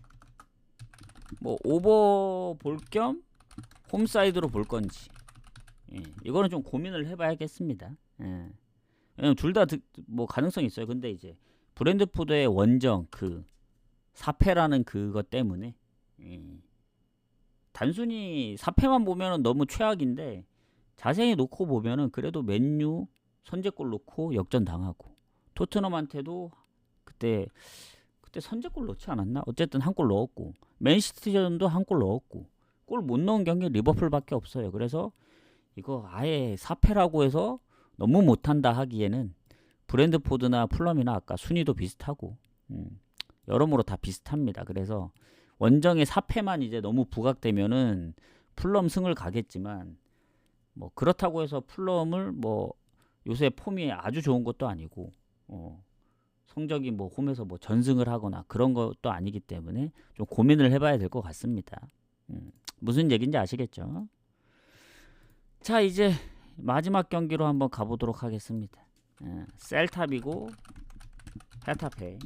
뭐 오버 볼 겸 홈사이드로 볼 건지 이거는 좀 고민을 해봐야겠습니다. 왜냐면 둘 다 뭐 가능성이 있어요. 근데 이제 브랜드포드의 원정 그 4패라는 그것 때문에 단순히 4패만 보면은 너무 최악인데 자세히 놓고 보면은 그래도 맨유 선제골 넣고 역전 당하고 토트넘한테도 그때 선제골 넣지 않았나? 어쨌든 한 골 넣었고 맨시티전도 한 골 넣었고 골 못 넣은 경기 리버풀밖에 없어요. 그래서 이거 아예 4패라고 해서 너무 못한다 하기에는 브랜드포드나 풀럼이나 아까 순위도 비슷하고 여러모로 다 비슷합니다. 그래서 원정의 4패만 이제 너무 부각되면은 풀럼 승을 가겠지만 뭐 그렇다고 해서 풀럼을 뭐 요새 폼이 아주 좋은 것도 아니고 성적이 뭐 홈에서 뭐 전승을 하거나 그런 것도 아니기 때문에 좀 고민을 해봐야 될 것 같습니다. 무슨 얘기인지 아시겠죠? 자 이제 마지막 경기로 한번 가보도록 하겠습니다. 셀탑이고 헤타페.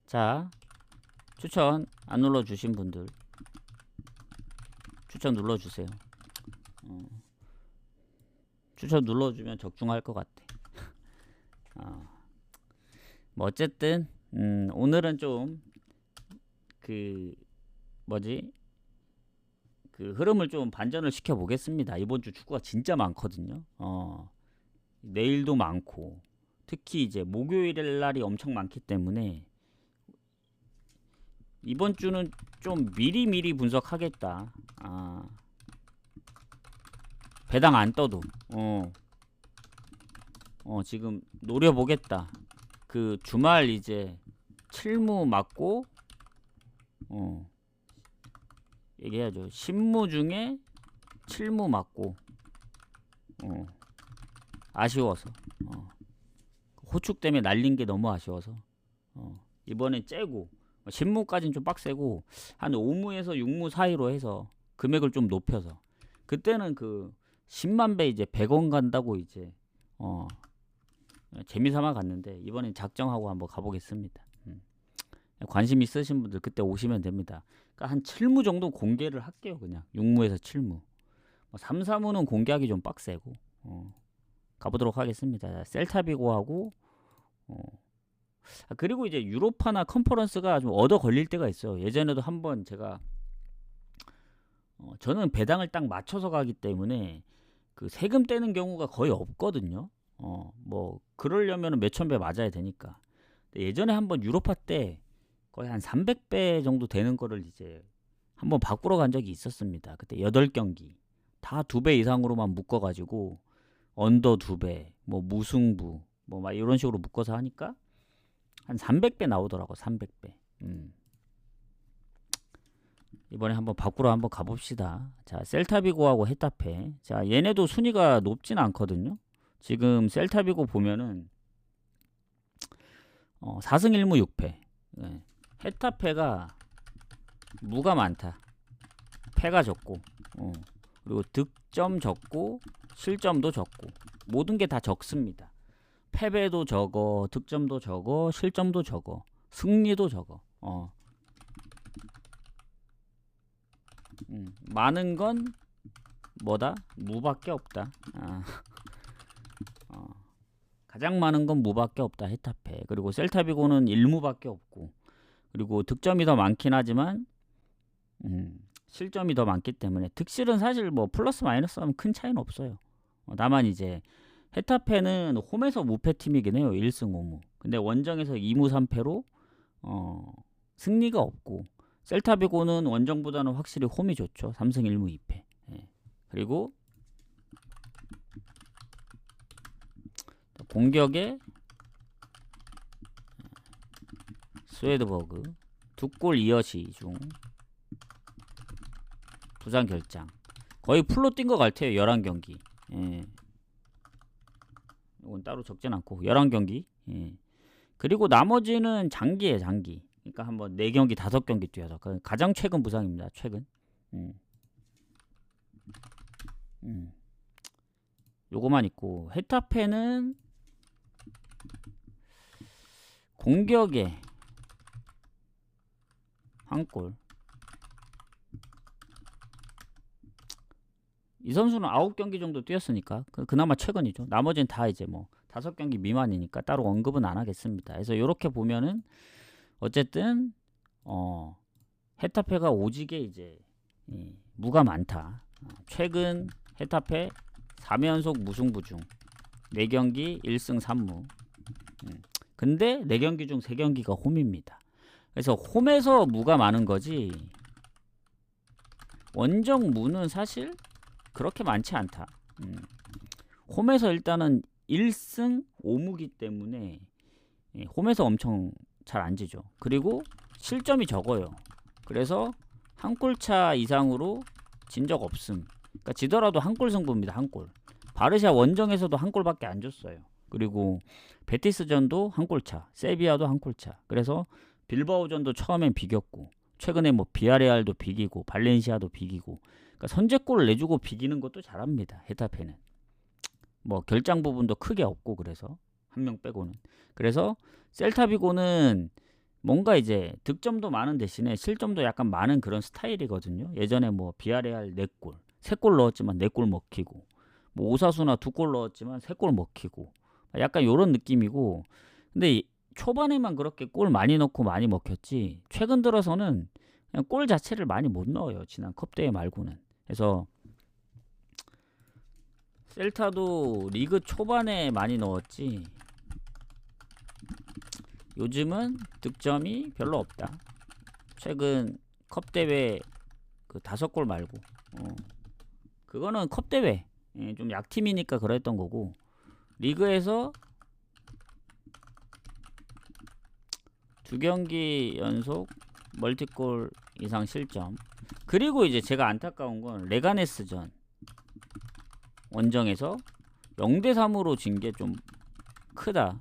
자 추천 안 눌러주신 분들 추천 눌러주세요. 추천 눌러주면 적중할 것 같아. 뭐 어쨌든 오늘은 좀 그 뭐지 그 흐름을 좀 반전을 시켜 보겠습니다. 이번 주 축구가 진짜 많거든요. 내일도 많고 특히 이제 목요일 날이 엄청 많기 때문에 이번 주는 좀 미리 분석하겠다. 배당 안 떠도 지금 노려보겠다. 그 주말 이제 칠무 맞고 얘기해야죠. 신무 중에 칠무 맞고 아쉬워서 호축 때문에 날린 게 너무 아쉬워서 이번엔 째고 신무까지는 좀 빡세고 한 5무에서 6무 사이로 해서 금액을 좀 높여서 그때는 그 10만 배 이제 100원 간다고 이제 재미삼아 갔는데 이번엔 작정하고 한번 가보겠습니다. 관심 있으신 분들 그때 오시면 됩니다. 그러니까 한 7무 정도 공개를 할게요. 그냥 6무에서 7무 3, 4무는 공개하기 좀 빡세고 가보도록 하겠습니다. 셀타비고하고 그리고 이제 유로파나 컨퍼런스가 좀 얻어 걸릴 때가 있어요. 예전에도 한번 제가 저는 배당을 딱 맞춰서 가기 때문에 그 세금 떼는 경우가 거의 없거든요. 뭐 그러려면 몇천 배 맞아야 되니까. 예전에 한번 유로파 때 거의 한 300배 정도 되는 거를 이제 한번 바꾸러 간 적이 있었습니다. 그때 8경기 다 2배 이상으로만 묶어가지고 언더 2배, 뭐 무승부, 뭐 막 이런 식으로 묶어서 하니까 한 300배 나오더라고. 300배. 이번에 한번 바꾸러 한번 가봅시다. 자, 셀타비고하고 헤타페. 자, 얘네도 순위가 높진 않거든요. 지금 셀타비고 보면은 4승 1무 6패. 네. 헤타페가 무가 많다. 패가 적고, 그리고 득점 적고, 실점도 적고, 모든 게 다 적습니다. 패배도 적어, 득점도 적어, 실점도 적어, 승리도 적어. 많은 건 뭐다? 무밖에 없다. 가장 많은 건 무밖에 없다. 헤타페. 그리고 셀타비고는 1무밖에 없고, 그리고 득점이 더 많긴 하지만 실점이 더 많기 때문에 득실은 사실 뭐 플러스 마이너스 하면 큰 차이는 없어요. 다만 이제 헤타페는 홈에서 무패 팀이긴 해요. 1승 5무. 근데 원정에서 2무 3패로 승리가 없고, 셀타비고는 원정보다는 확실히 홈이 좋죠. 3승 1무 2패. 예. 그리고 공격에 스웨드버그 2골 2어시 중 부상 결장. 거의 풀로 뛴 것 같아요. 11경기. 예. 이건 따로 적진 않고 11경기. 예. 그리고 나머지는 장기에 장기. 그러니까 한번 4경기 5경기 뛰어서 가장 최근 부상입니다. 최근. 요거만 있고, 헤타페는 공격에 한 골. 이 선수는 9경기 정도 뛰었으니까 그나마 최근이죠. 나머지는 다 이제 뭐 5경기 미만이니까 따로 언급은 안 하겠습니다. 그래서 요렇게 보면은 어쨌든 헤타페가 오지게 이제 무가 많다. 최근 헤타페 3연속 무승부 중 4경기 1승 3무. 근데 4경기 중 3경기가 홈입니다. 그래서 홈에서 무가 많은 거지 원정 무는 사실 그렇게 많지 않다. 홈에서 일단은 1승 5무기 때문에 홈에서 엄청 잘 안 지죠. 그리고 실점이 적어요. 그래서 한 골차 이상으로 진 적 없음. 그러니까 지더라도 한 골 승부입니다. 한 골. 바르샤 원정에서도 한 골밖에 안 줬어요. 그리고 베티스전도 한 골차, 세비야도 한 골차. 그래서 빌바오전도 처음엔 비겼고, 최근에 뭐 비아레알도 비기고, 발렌시아도 비기고. 그러니까 선제골을 내주고 비기는 것도 잘합니다. 헤타페는. 뭐 결장 부분도 크게 없고, 그래서 한 명 빼고는. 그래서 셀타비고는 뭔가 이제 득점도 많은 대신에 실점도 약간 많은 그런 스타일이거든요. 예전에 뭐 비아레알 4골, 3골 넣었지만 4골 먹히고, 뭐 오사수나 2골 넣었지만 3골 먹히고, 약간 요런 느낌이고. 근데 초반에만 그렇게 골 많이 넣고 많이 먹혔지, 최근 들어서는 그냥 골 자체를 많이 못 넣어요. 지난 컵대회 말고는. 그래서 셀타도 리그 초반에 많이 넣었지 요즘은 득점이 별로 없다. 최근 컵대회 그 5골 말고 그거는 컵대회 좀 약팀이니까 그랬던 거고, 리그에서 2경기 연속 멀티골 이상 실점. 그리고 이제 제가 안타까운 건 레가네스전 원정에서 0대3으로 진 게 좀 크다.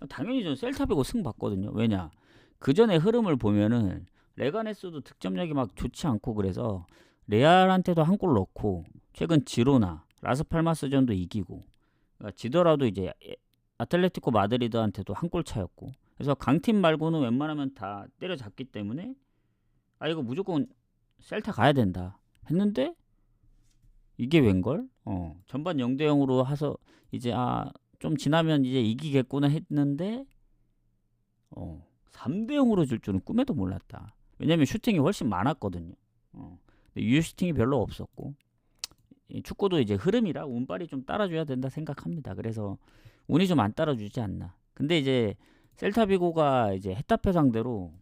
당연히 전 셀타비고 승 봤거든요. 왜냐, 그 전에 흐름을 보면은 레가네스도 득점력이 막 좋지 않고, 그래서 레알한테도 한 골 넣고, 최근 지로나 라스팔마스전도 이기고, 그러니까 지더라도 이제 아틀레티코 마드리드한테도 한 골 차였고, 그래서 강팀 말고는 웬만하면 다 때려잡기 때문에 이거 무조건 셀타 가야 된다 했는데, 이게 웬걸? 전반 0대0으로 해서 이제 좀 지나면 이제 이기겠구나 했는데 3대 0으로 질 줄은 꿈에도 몰랐다. 왜냐면 슈팅이 훨씬 많았거든요. 근데 유효 슈팅이 별로 없었고, 이 축구도 이제 흐름이라 운빨이 좀 따라줘야 된다 생각합니다. 그래서 운이 좀 안 따라주지 않나. 근데 이제 셀타비고가 이제 헤타페 상대로,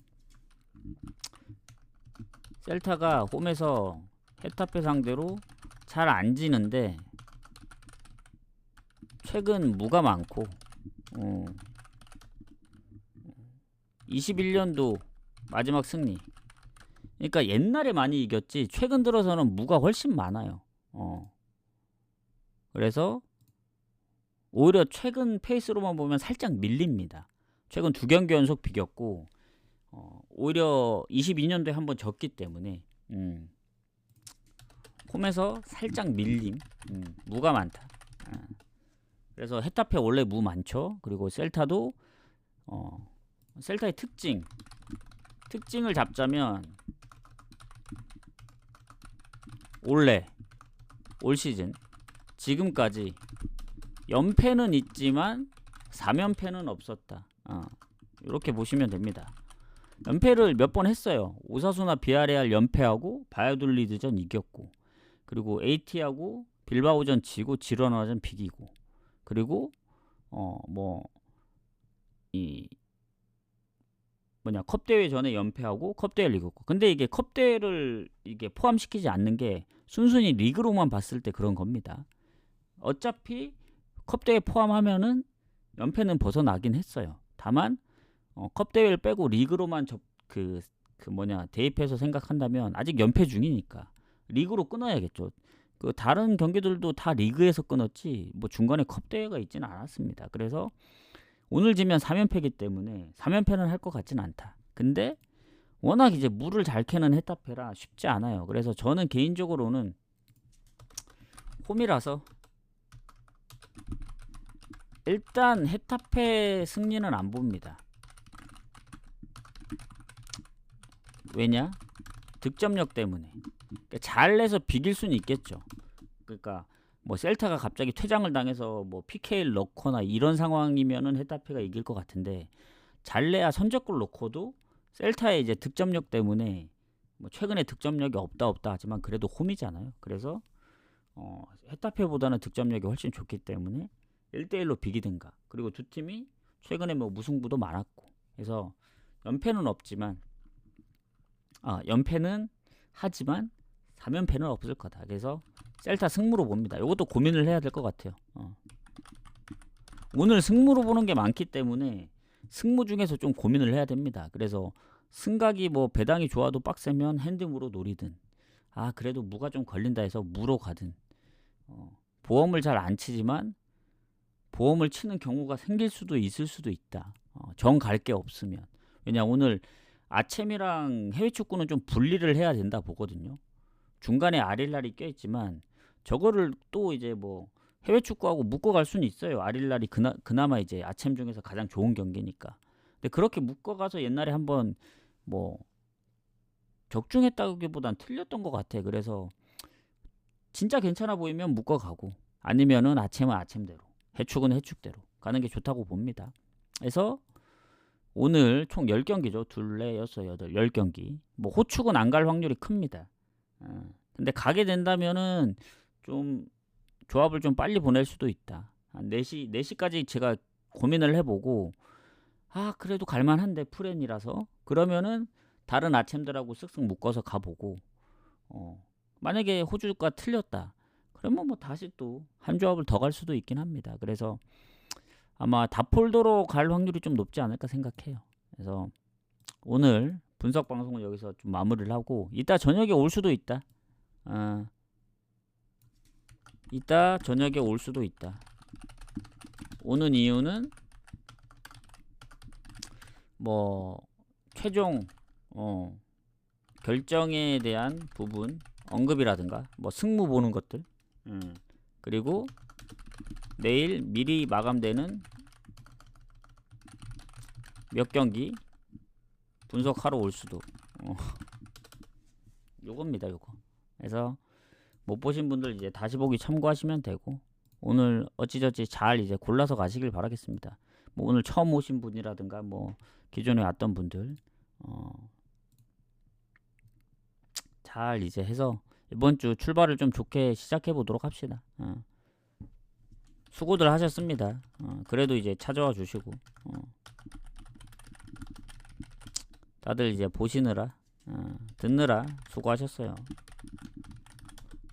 셀타가 홈에서 헤타페 상대로 잘 안 지는데 최근 무가 많고, 21년도 마지막 승리. 그러니까 옛날에 많이 이겼지 최근 들어서는 무가 훨씬 많아요. 그래서 오히려 최근 페이스로만 보면 살짝 밀립니다. 최근 2경기 연속 비겼고, 오히려 22년도에 한번 졌기 때문에 홈에서 살짝 밀림, 무가 많다. 그래서 헤타페 원래 무 많죠. 그리고 셀타도 셀타의 특징을 잡자면, 올 시즌 지금까지 연패는 있지만 3연패는 없었다. 이렇게 보시면 됩니다. 연패를 몇 번 했어요. 오사수나 비아레알 연패하고 바이오돌리드전 이겼고, 그리고 AT하고 빌바오전 지고 지로나전 비기고, 그리고 컵대회 전에 연패하고 컵대회를 이겼고. 근데 이게 컵대회를 이게 포함시키지 않는 게 순순히 리그로만 봤을 때 그런 겁니다. 어차피 컵대회 포함하면은 연패는 벗어나긴 했어요. 다만 컵대회를 빼고 리그로만 대입해서 생각한다면 아직 연패 중이니까 리그로 끊어야겠죠. 그 다른 경기들도 다 리그에서 끊었지 뭐 중간에 컵대회가 있지는 않았습니다. 그래서 오늘 지면 3연패이기 때문에 3연패는 할 것 같진 않다. 근데 워낙 이제 물을 잘 캐는 헤타페라 쉽지 않아요. 그래서 저는 개인적으로는 홈이라서 일단 헤타페 승리는 안 봅니다. 왜냐? 득점력 때문에. 그러니까 잘 내서 비길 수는 있겠죠. 그러니까 뭐 셀타가 갑자기 퇴장을 당해서 뭐 PK를 넣거나 이런 상황이면은 헤타페가 이길 것 같은데, 잘 내야 선제골 넣고도 셀타의 이제 득점력 때문에, 뭐 최근에 득점력이 없다 하지만 그래도 홈이잖아요. 그래서 헤타페보다는 득점력이 훨씬 좋기 때문에 1대1로 비기든가. 그리고 두 팀이 최근에 뭐 무승부도 많았고, 그래서 연패는 없지만 연패는 하지만 3연패는 없을 거다. 그래서 셀타 승무로 봅니다. 이것도 고민을 해야 될 것 같아요. 오늘 승무로 보는 게 많기 때문에 승무 중에서 좀 고민을 해야 됩니다. 그래서 승각이 뭐 배당이 좋아도 빡세면 핸드무로 노리든, 그래도 무가 좀 걸린다 해서 무로 가든, 보험을 잘 안 치지만 보험을 치는 경우가 생길 수도 있을 수도 있다. 정 갈 게 없으면. 왜냐 오늘 아챔이랑 해외축구는 좀 분리를 해야 된다 보거든요. 중간에 아릴날이 껴있지만 저거를 또 이제 뭐 해외축구하고 묶어갈 수는 있어요. 아릴날이 그나마 이제 아챔 중에서 가장 좋은 경기니까. 근데 그렇게 묶어가서 옛날에 한번 뭐 적중했다기보단 틀렸던 것 같아. 그래서 진짜 괜찮아 보이면 묶어가고, 아니면은 아챔은 아챔대로, 해축은 해축대로 가는 게 좋다고 봅니다. 그래서 오늘 총 10경기죠. 2, 4, 6, 8, 10경기. 뭐 호축은 안 갈 확률이 큽니다. 근데 가게 된다면은 좀 조합을 좀 빨리 보낼 수도 있다. 한 4시까지 제가 고민을 해보고, 그래도 갈만한데 프렌이라서, 그러면은 다른 아챔들하고 쓱쓱 묶어서 가보고, 만약에 호주가 틀렸다 그러면 뭐 다시 또 한 조합을 더 갈 수도 있긴 합니다. 그래서 아마 다폴더로 갈 확률이 좀 높지 않을까 생각해요. 그래서 오늘 분석 방송은 여기서 좀 마무리를 하고, 이따 저녁에 올 수도 있다. 이따 저녁에 올 수도 있다. 오는 이유는 뭐 최종 결정에 대한 부분 언급이라든가 뭐 승무 보는 것들, 그리고 내일 미리 마감되는 몇 경기 분석하러 올 수도, 요겁니다. 요거. 그래서 못 보신 분들 이제 다시 보기 참고하시면 되고, 오늘 어찌저찌 잘 이제 골라서 가시길 바라겠습니다. 뭐 뭐 오늘 처음 오신 분이라든가 뭐 기존에 왔던 분들 잘 이제 해서 이번 주 출발을 좀 좋게 시작해 보도록 합시다. 수고들 하셨습니다. 그래도 이제 찾아와 주시고 다들 이제 보시느라 듣느라 수고하셨어요.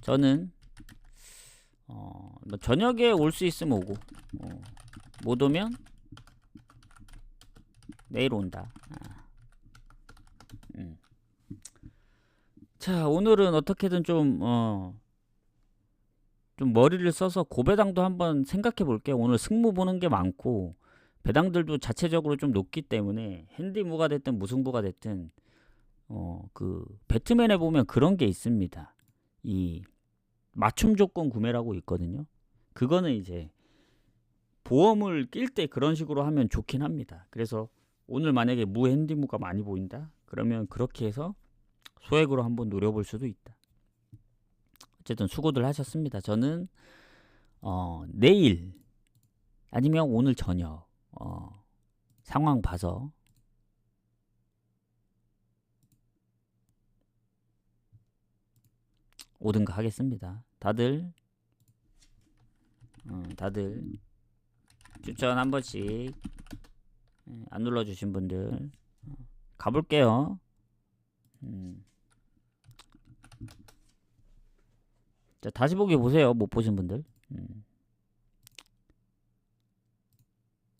저는 뭐 저녁에 올 수 있으면 오고 못 오면 내일 온다. 자, 오늘은 어떻게든 좀 머리를 써서 고배당도 한번 생각해 볼게요. 오늘 승무 보는 게 많고 배당들도 자체적으로 좀 높기 때문에 핸디무가 됐든 무승부가 됐든 그 배트맨에 보면 그런 게 있습니다. 이 맞춤 조건 구매라고 있거든요. 그거는 이제 보험을 낄 때 그런 식으로 하면 좋긴 합니다. 그래서 오늘 만약에 무핸디무가 많이 보인다? 그러면 그렇게 해서 소액으로 한번 노려볼 수도 있다. 어쨌든 수고들 하셨습니다. 저는 내일 아니면 오늘 저녁 상황 봐서 오든가 하겠습니다. 다들 추천 한 번씩 안 눌러주신 분들 가볼게요. 자, 다시 보기 보세요. 못 보신 분들.